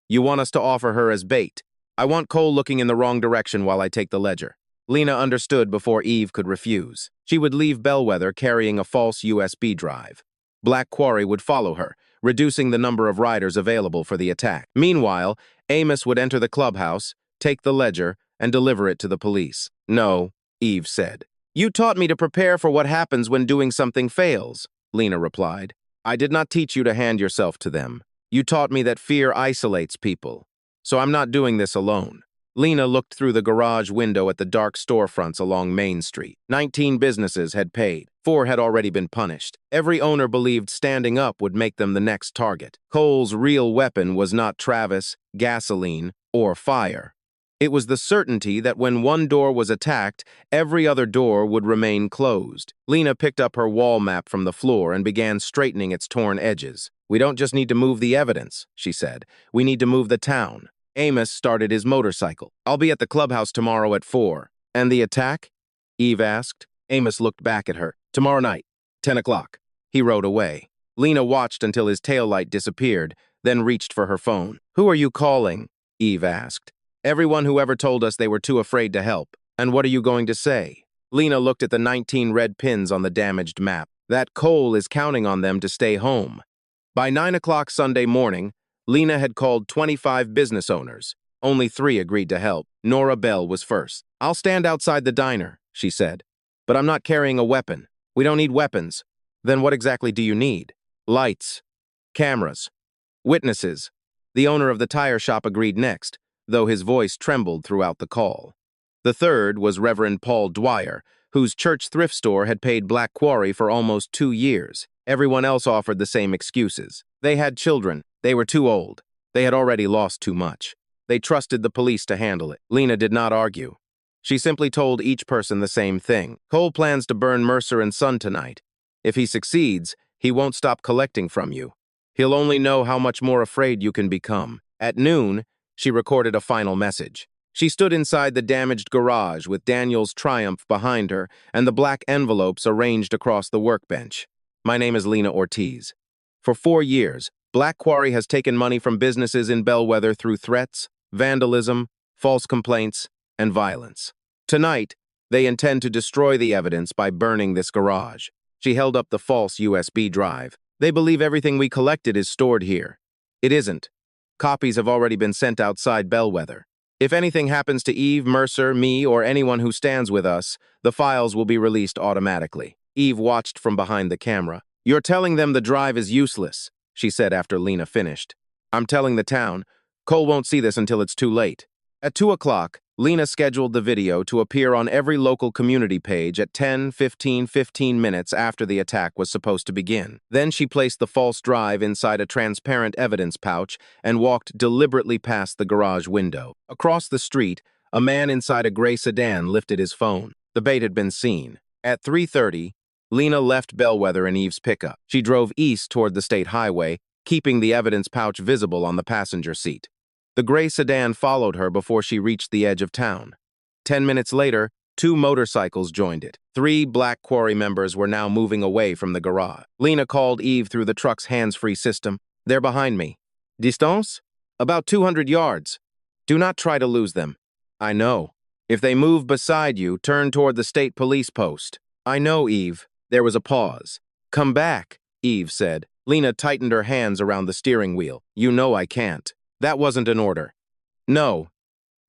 Speaker 1: You want us to offer her as bait. I want Cole looking in the wrong direction while I take the ledger. Lena understood before Eve could refuse. She would leave Bellwether carrying a false USB drive. Black Quarry would follow her, reducing the number of riders available for the attack. Meanwhile, Amos would enter the clubhouse, take the ledger, and deliver it to the police. No, Eve said. You taught me to prepare for what happens when doing something fails, Lena replied. I did not teach you to hand yourself to them. You taught me that fear isolates people. So I'm not doing this alone. Lena looked through the garage window at the dark storefronts along Main Street. 19 businesses had paid. 4 had already been punished. Every owner believed standing up would make them the next target. Cole's real weapon was not Travis, gasoline, or fire. It was the certainty that when one door was attacked, every other door would remain closed. Lena picked up her wall map from the floor and began straightening its torn edges. We don't just need to move the evidence, she said. We need to move the town. Amos started his motorcycle. I'll be at the clubhouse tomorrow at 4. And the attack? Eve asked. Amos looked back at her. Tomorrow night, 10 o'clock. He rode away. Lena watched until his taillight disappeared, then reached for her phone. Who are you calling? Eve asked. Everyone who ever told us they were too afraid to help. And what are you going to say? Lena looked at the 19 red pins on the damaged map. That Cole is counting on them to stay home. By 9 o'clock Sunday morning, Lena had called 25 business owners. Only 3 agreed to help. Nora Bell was first. I'll stand outside the diner, she said. But I'm not carrying a weapon. We don't need weapons. Then what exactly do you need? Lights. Cameras. Witnesses. The owner of the tire shop agreed next, though his voice trembled throughout the call. The third was Reverend Paul Dwyer, whose church thrift store had paid Black Quarry for almost 2 years. Everyone else offered the same excuses. They had children. They were too old. They had already lost too much. They trusted the police to handle it. Lena did not argue. She simply told each person the same thing. Cole plans to burn Mercer and Son tonight. If he succeeds, he won't stop collecting from you. He'll only know how much more afraid you can become. At noon, she recorded a final message. She stood inside the damaged garage with Daniel's Triumph behind her and the black envelopes arranged across the workbench. My name is Lena Ortiz. For 4 years, Black Quarry has taken money from businesses in Bellwether through threats, vandalism, false complaints, and violence. Tonight, they intend to destroy the evidence by burning this garage. She held up the false USB drive. They believe everything we collected is stored here. It isn't. Copies have already been sent outside Bellwether. If anything happens to Eve, Mercer, me, or anyone who stands with us, the files will be released automatically. Eve watched from behind the camera. You're telling them the drive is useless, she said after Lena finished. I'm telling the town. Cole won't see this until it's too late. At 2 o'clock, Lena scheduled the video to appear on every local community page at 10:15 minutes after the attack was supposed to begin. Then she placed the false drive inside a transparent evidence pouch and walked deliberately past the garage window. Across the street, a man inside a gray sedan lifted his phone. The bait had been seen. At 3:30, Lena left Bellwether in Eve's pickup. She drove east toward the state highway, keeping the evidence pouch visible on the passenger seat. The gray sedan followed her before she reached the edge of town. 10 minutes later, 2 motorcycles joined it. 3 Black Quarry members were now moving away from the garage. Lena called Eve through the truck's hands-free system. "They're behind me." "Distance?" "About 200 yards. Do not try to lose them." "I know. If they move beside you, turn toward the state police post." "I know, Eve." There was a pause. "Come back," Eve said. Lena tightened her hands around the steering wheel. "You know I can't." That wasn't an order. No,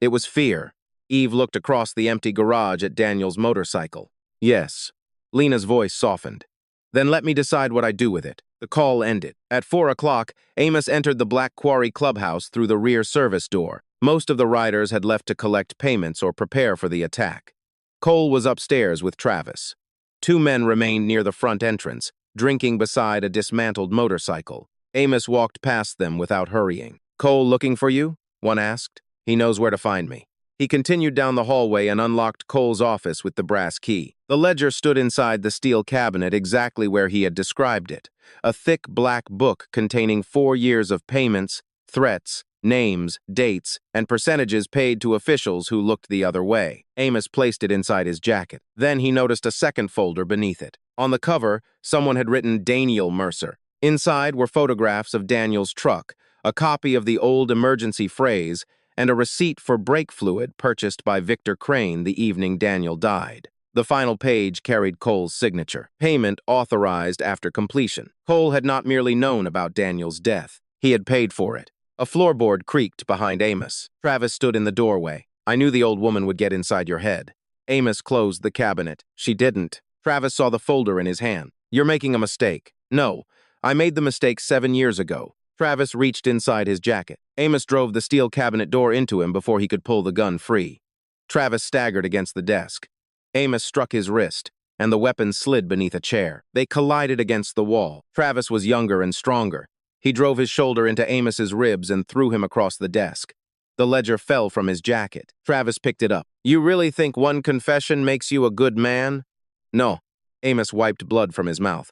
Speaker 1: it was fear. Eve looked across the empty garage at Daniel's motorcycle. "Yes." Lena's voice softened. "Then let me decide what I do with it." The call ended. At 4 o'clock, Amos entered the Black Quarry clubhouse through the rear service door. Most of the riders had left to collect payments or prepare for the attack. Cole was upstairs with Travis. 2 men remained near the front entrance, drinking beside a dismantled motorcycle. Amos walked past them without hurrying. "Cole looking for you?" one asked. "He knows where to find me." He continued down the hallway and unlocked Cole's office with the brass key. The ledger stood inside the steel cabinet exactly where he had described it, a thick black book containing 4 years of payments, threats, names, dates, and percentages paid to officials who looked the other way. Amos placed it inside his jacket. Then he noticed a second folder beneath it. On the cover, someone had written Daniel Mercer. Inside were photographs of Daniel's truck, a copy of the old emergency phrase, and a receipt for brake fluid purchased by Victor Crane the evening Daniel died. The final page carried Cole's signature. Payment authorized after completion. Cole had not merely known about Daniel's death. He had paid for it. A floorboard creaked behind Amos. Travis stood in the doorway. "I knew the old woman would get inside your head." Amos closed the cabinet. "She didn't." Travis saw the folder in his hand. "You're making a mistake." "No, I made the mistake 7 years ago." Travis reached inside his jacket. Amos drove the steel cabinet door into him before he could pull the gun free. Travis staggered against the desk. Amos struck his wrist, and the weapon slid beneath a chair. They collided against the wall. Travis was younger and stronger. He drove his shoulder into Amos's ribs and threw him across the desk. The ledger fell from his jacket. Travis picked it up. "You really think one confession makes you a good man?" "No." Amos wiped blood from his mouth.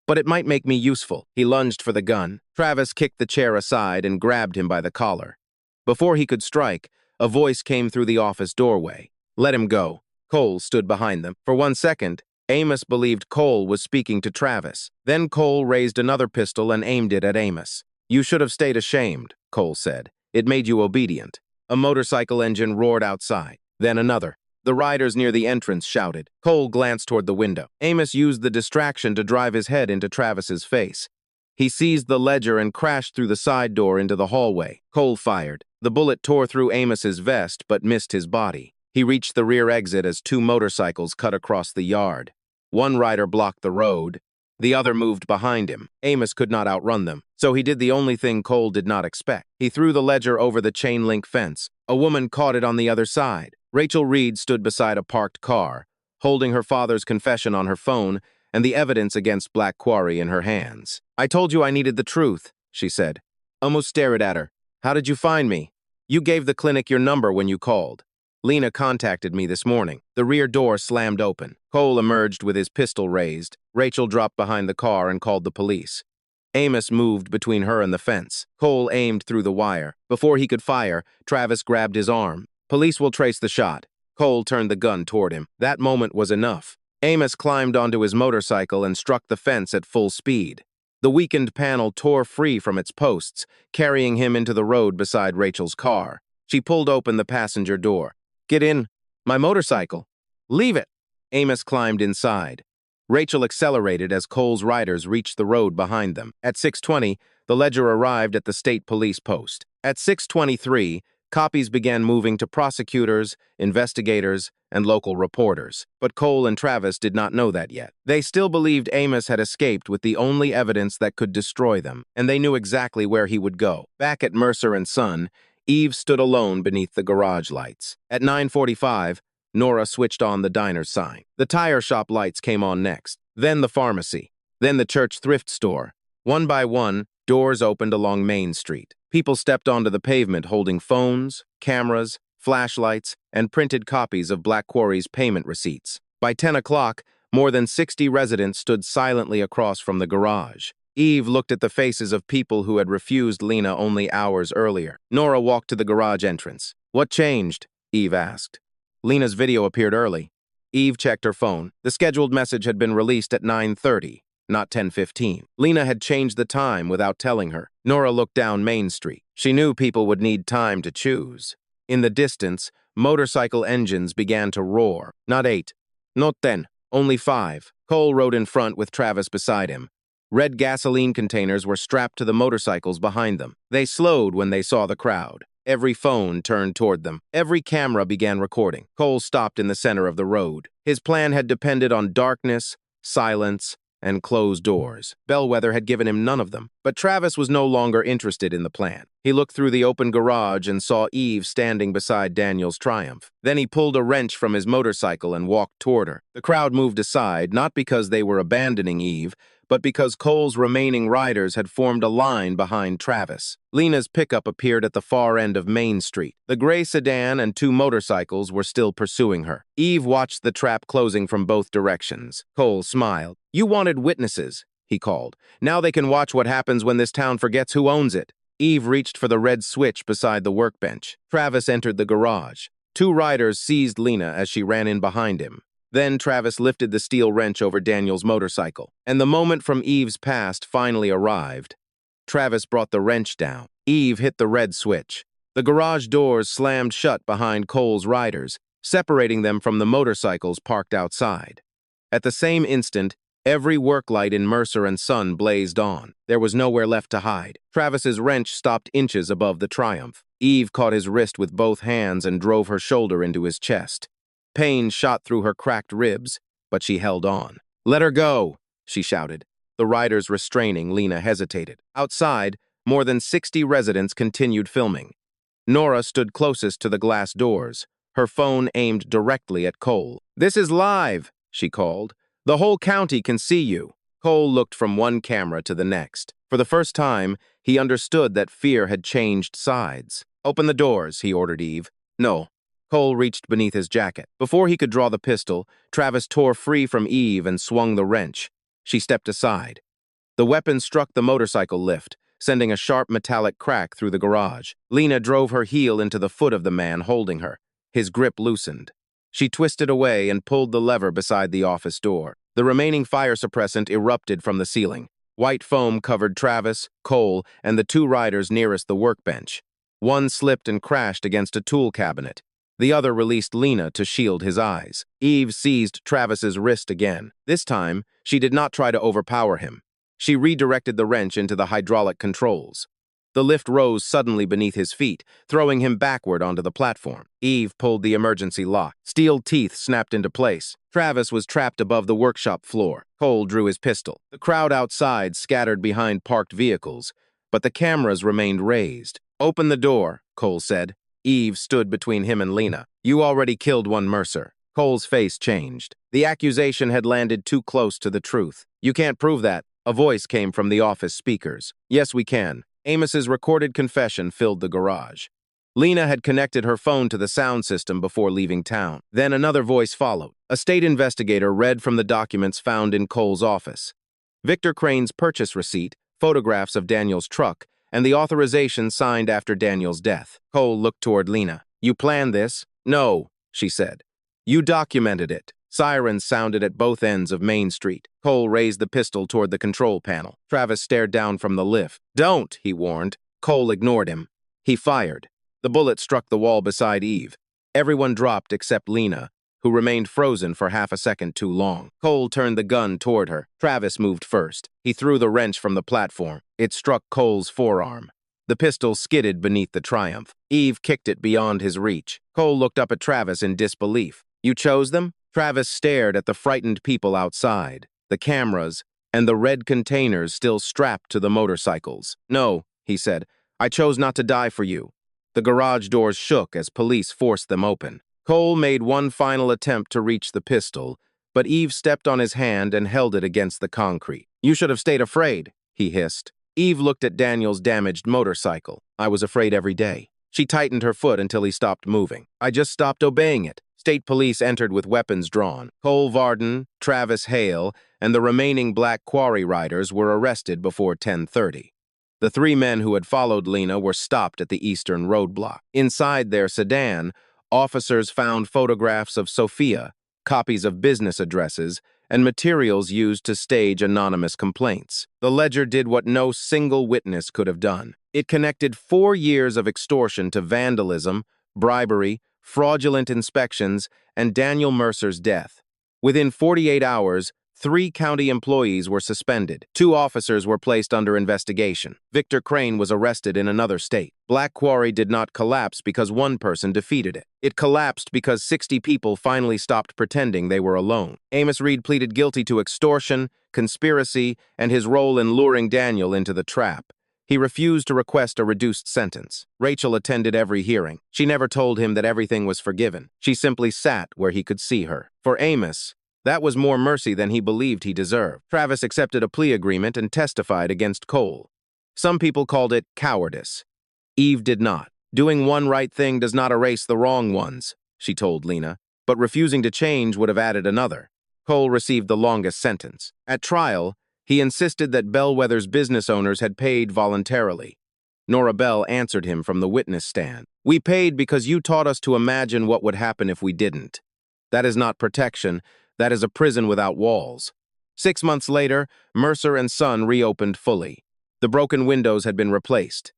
Speaker 1: "But it might make me useful." He lunged for the gun. Travis kicked the chair aside and grabbed him by the collar. Before he could strike, a voice came through the office doorway. "Let him go." Cole stood behind them. For 1 second, Amos believed Cole was speaking to Travis. Then Cole raised another pistol and aimed it at Amos. "You should have stayed ashamed," Cole said. "It made you obedient." A motorcycle engine roared outside. Then another. The riders near the entrance shouted. Cole glanced toward the window. Amos used the distraction to drive his head into Travis's face. He seized the ledger and crashed through the side door into the hallway. Cole fired. The bullet tore through Amos's vest but missed his body. He reached the rear exit as 2 motorcycles cut across the yard. One rider blocked the road. The other moved behind him. Amos could not outrun them, so he did the only thing Cole did not expect. He threw the ledger over the chain-link fence. A woman caught it on the other side. Rachel Reed stood beside a parked car, holding her father's confession on her phone and the evidence against Black Quarry in her hands. "I told you I needed the truth," she said. Amos stared at her. "How did you find me?" "You gave the clinic your number when you called." "Lena contacted me this morning." The rear door slammed open. Cole emerged with his pistol raised. Rachel dropped behind the car and called the police. Amos moved between her and the fence. Cole aimed through the wire. Before he could fire, Travis grabbed his arm. "Police will trace the shot." Cole turned the gun toward him. That moment was enough. Amos climbed onto his motorcycle and struck the fence at full speed. The weakened panel tore free from its posts, carrying him into the road beside Rachel's car. She pulled open the passenger door. "Get in." "My motorcycle." "Leave it." Amos climbed inside. Rachel accelerated as Cole's riders reached the road behind them. At 6:20, the ledger arrived at the state police post. At 6:23, copies began moving to prosecutors, investigators, and local reporters. But Cole and Travis did not know that yet. They still believed Amos had escaped with the only evidence that could destroy them, and they knew exactly where he would go. Back at Mercer and Son, Eve stood alone beneath the garage lights. At 9:45, Nora switched on the diner's sign. The tire shop lights came on next, then the pharmacy, then the church thrift store. One by one, doors opened along Main Street. People stepped onto the pavement holding phones, cameras, flashlights, and printed copies of Black Quarry's payment receipts. By 10 o'clock, more than 60 residents stood silently across from the garage. Eve looked at the faces of people who had refused Lena only hours earlier. Nora walked to the garage entrance. "What changed?" Eve asked. Lena's video appeared early. Eve checked her phone. The scheduled message had been released at 9:30, not 10:15. Lena had changed the time without telling her. Nora looked down Main Street. She knew people would need time to choose. In the distance, motorcycle engines began to roar. Not 8, not 10, only 5. Cole rode in front with Travis beside him. Red gasoline containers were strapped to the motorcycles behind them. They slowed when they saw the crowd. Every phone turned toward them. Every camera began recording. Cole stopped in the center of the road. His plan had depended on darkness, silence, and closed doors. Bellwether had given him none of them. But Travis was no longer interested in the plan. He looked through the open garage and saw Eve standing beside Daniel's Triumph. Then he pulled a wrench from his motorcycle and walked toward her. The crowd moved aside, not because they were abandoning Eve, but because Cole's remaining riders had formed a line behind Travis. Lena's pickup appeared at the far end of Main Street. The gray sedan and 2 motorcycles were still pursuing her. Eve watched the trap closing from both directions. Cole smiled. "You wanted witnesses," he called. "Now they can watch what happens when this town forgets who owns it." Eve reached for the red switch beside the workbench. Travis entered the garage. 2 riders seized Lena as she ran in behind him. Then Travis lifted the steel wrench over Daniel's motorcycle, and the moment from Eve's past finally arrived. Travis brought the wrench down. Eve hit the red switch. The garage doors slammed shut behind Cole's riders, separating them from the motorcycles parked outside. At the same instant, every work light in Mercer and Son blazed on. There was nowhere left to hide. Travis's wrench stopped inches above the Triumph. Eve caught his wrist with both hands and drove her shoulder into his chest. Pain shot through her cracked ribs, but she held on. "Let her go," she shouted. The riders restraining, Lena hesitated. Outside, more than 60 residents continued filming. Nora stood closest to the glass doors, her phone aimed directly at Cole. "This is live," she called. "The whole county can see you." Cole looked from one camera to the next. For the first time, he understood that fear had changed sides. "Open the doors," he ordered Eve. "No." Cole reached beneath his jacket. Before he could draw the pistol, Travis tore free from Eve and swung the wrench. She stepped aside. The weapon struck the motorcycle lift, sending a sharp metallic crack through the garage. Lena drove her heel into the foot of the man holding her. His grip loosened. She twisted away and pulled the lever beside the office door. The remaining fire suppressant erupted from the ceiling. White foam covered Travis, Cole, and the 2 riders nearest the workbench. One slipped and crashed against a tool cabinet. The other released Lena to shield his eyes. Eve seized Travis's wrist again. This time, she did not try to overpower him. She redirected the wrench into the hydraulic controls. The lift rose suddenly beneath his feet, throwing him backward onto the platform. Eve pulled the emergency lock. Steel teeth snapped into place. Travis was trapped above the workshop floor. Cole drew his pistol. The crowd outside scattered behind parked vehicles, but the cameras remained raised. "Open the door," Cole said. Eve stood between him and Lena. "You already killed one Mercer." Cole's face changed. The accusation had landed too close to the truth. "You can't prove that." A voice came from the office speakers. "Yes, we can." Amos's recorded confession filled the garage. Lena had connected her phone to the sound system before leaving town. Then another voice followed. A state investigator read from the documents found in Cole's office. Victor Crane's purchase receipt, photographs of Daniel's truck, and the authorization signed after Daniel's death. Cole looked toward Lena. "You planned this?" "No," she said. "You documented it." Sirens sounded at both ends of Main Street. Cole raised the pistol toward the control panel. Travis stared down from the lift. "Don't," he warned. Cole ignored him. He fired. The bullet struck the wall beside Eve. Everyone dropped except Lena, who remained frozen for half a second too long. Cole turned the gun toward her. Travis moved first. He threw the wrench from the platform. It struck Cole's forearm. The pistol skidded beneath the Triumph. Eve kicked it beyond his reach. Cole looked up at Travis in disbelief. "You chose them?" Travis stared at the frightened people outside, the cameras, and the red containers still strapped to the motorcycles. "No," he said. "I chose not to die for you." The garage doors shook as police forced them open. Cole made one final attempt to reach the pistol, but Eve stepped on his hand and held it against the concrete. "You should have stayed afraid," he hissed. Eve looked at Daniel's damaged motorcycle. "I was afraid every day." She tightened her foot until he stopped moving. "I just stopped obeying it." State police entered with weapons drawn. Cole Varden, Travis Hale, and the remaining Black Quarry riders were arrested before 10:30. The three men who had followed Lena were stopped at the eastern roadblock. Inside their sedan, officers found photographs of Sophia, copies of business addresses, and materials used to stage anonymous complaints. The ledger did what no single witness could have done. It connected 4 years of extortion to vandalism, bribery, fraudulent inspections, and Daniel Mercer's death. Within 48 hours, 3 county employees were suspended. 2 officers were placed under investigation. Victor Crane was arrested in another state. Black Quarry did not collapse because one person defeated it. It collapsed because 60 people finally stopped pretending they were alone. Amos Reed pleaded guilty to extortion, conspiracy, and his role in luring Daniel into the trap. He refused to request a reduced sentence. Rachel attended every hearing. She never told him that everything was forgiven. She simply sat where he could see her. For Amos, that was more mercy than he believed he deserved. Travis accepted a plea agreement and testified against Cole. Some people called it cowardice. Eve did not. "Doing one right thing does not erase the wrong ones," she told Lena, but refusing to change would have added another. Cole received the longest sentence. At trial, he insisted that Bellwether's business owners had paid voluntarily. Nora Bell answered him from the witness stand. "We paid because you taught us to imagine what would happen if we didn't. That is not protection. That is a prison without walls." 6 months later, Mercer and Son reopened fully. The broken windows had been replaced.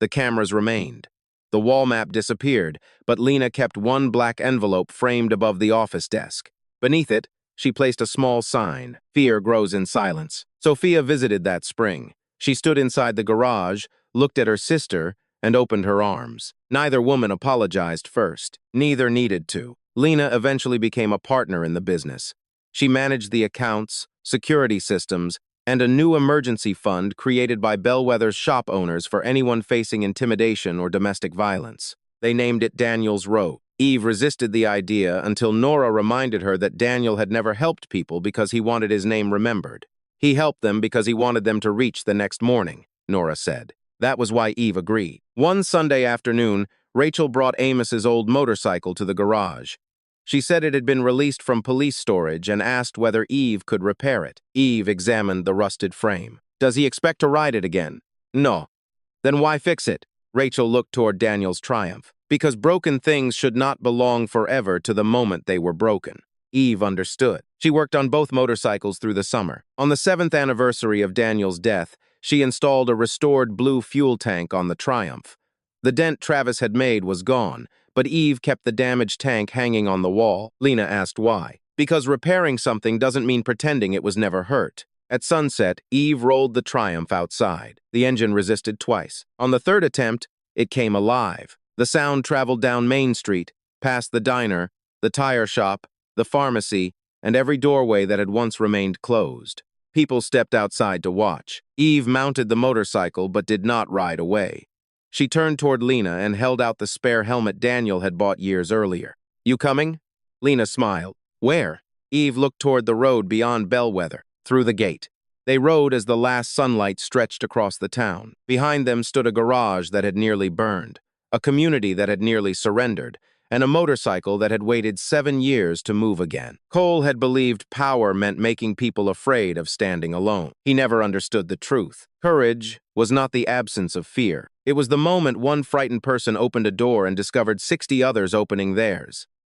Speaker 1: The cameras remained. The wall map disappeared, but Lena kept one black envelope framed above the office desk. Beneath it, she placed a small sign, "Fear grows in silence." Sophia visited that spring. She stood inside the garage, looked at her sister, and opened her arms. Neither woman apologized first. Neither needed to. Lena eventually became a partner in the business. She managed the accounts, security systems, and a new emergency fund created by Bellwether's shop owners for anyone facing intimidation or domestic violence. They named it Daniel's Row. Eve resisted the idea until Nora reminded her that Daniel had never helped people because he wanted his name remembered. "He helped them because he wanted them to reach the next morning," Nora said. That was why Eve agreed. One Sunday afternoon, Rachel brought Amos's old motorcycle to the garage. She said it had been released from police storage and asked whether Eve could repair it. Eve examined the rusted frame. "Does he expect to ride it again?" "No." "Then why fix it?" Rachel looked toward Daniel's Triumph. "Because broken things should not belong forever to the moment they were broken." Eve understood. She worked on both motorcycles through the summer. On the 7th anniversary of Daniel's death, she installed a restored blue fuel tank on the Triumph. The dent Travis had made was gone, but Eve kept the damaged tank hanging on the wall. Lena asked why. "Because repairing something doesn't mean pretending it was never hurt." At sunset, Eve rolled the Triumph outside. The engine resisted twice. On the 3rd attempt, it came alive. The sound traveled down Main Street, past the diner, the tire shop, the pharmacy, and every doorway that had once remained closed. People stepped outside to watch. Eve mounted the motorcycle but did not ride away. She turned toward Lena and held out the spare helmet Daniel had bought years earlier. "You coming?" Lena smiled. "Where?" Eve looked toward the road beyond Bellwether, through the gate. They rode as the last sunlight stretched across the town. Behind them stood a garage that had nearly burned, a community that had nearly surrendered, and a motorcycle that had waited 7 years to move again. Cole had believed power meant making people afraid of standing alone. He never understood the truth. Courage was not the absence of fear. It was the moment one frightened person opened a door and discovered 60 others opening theirs.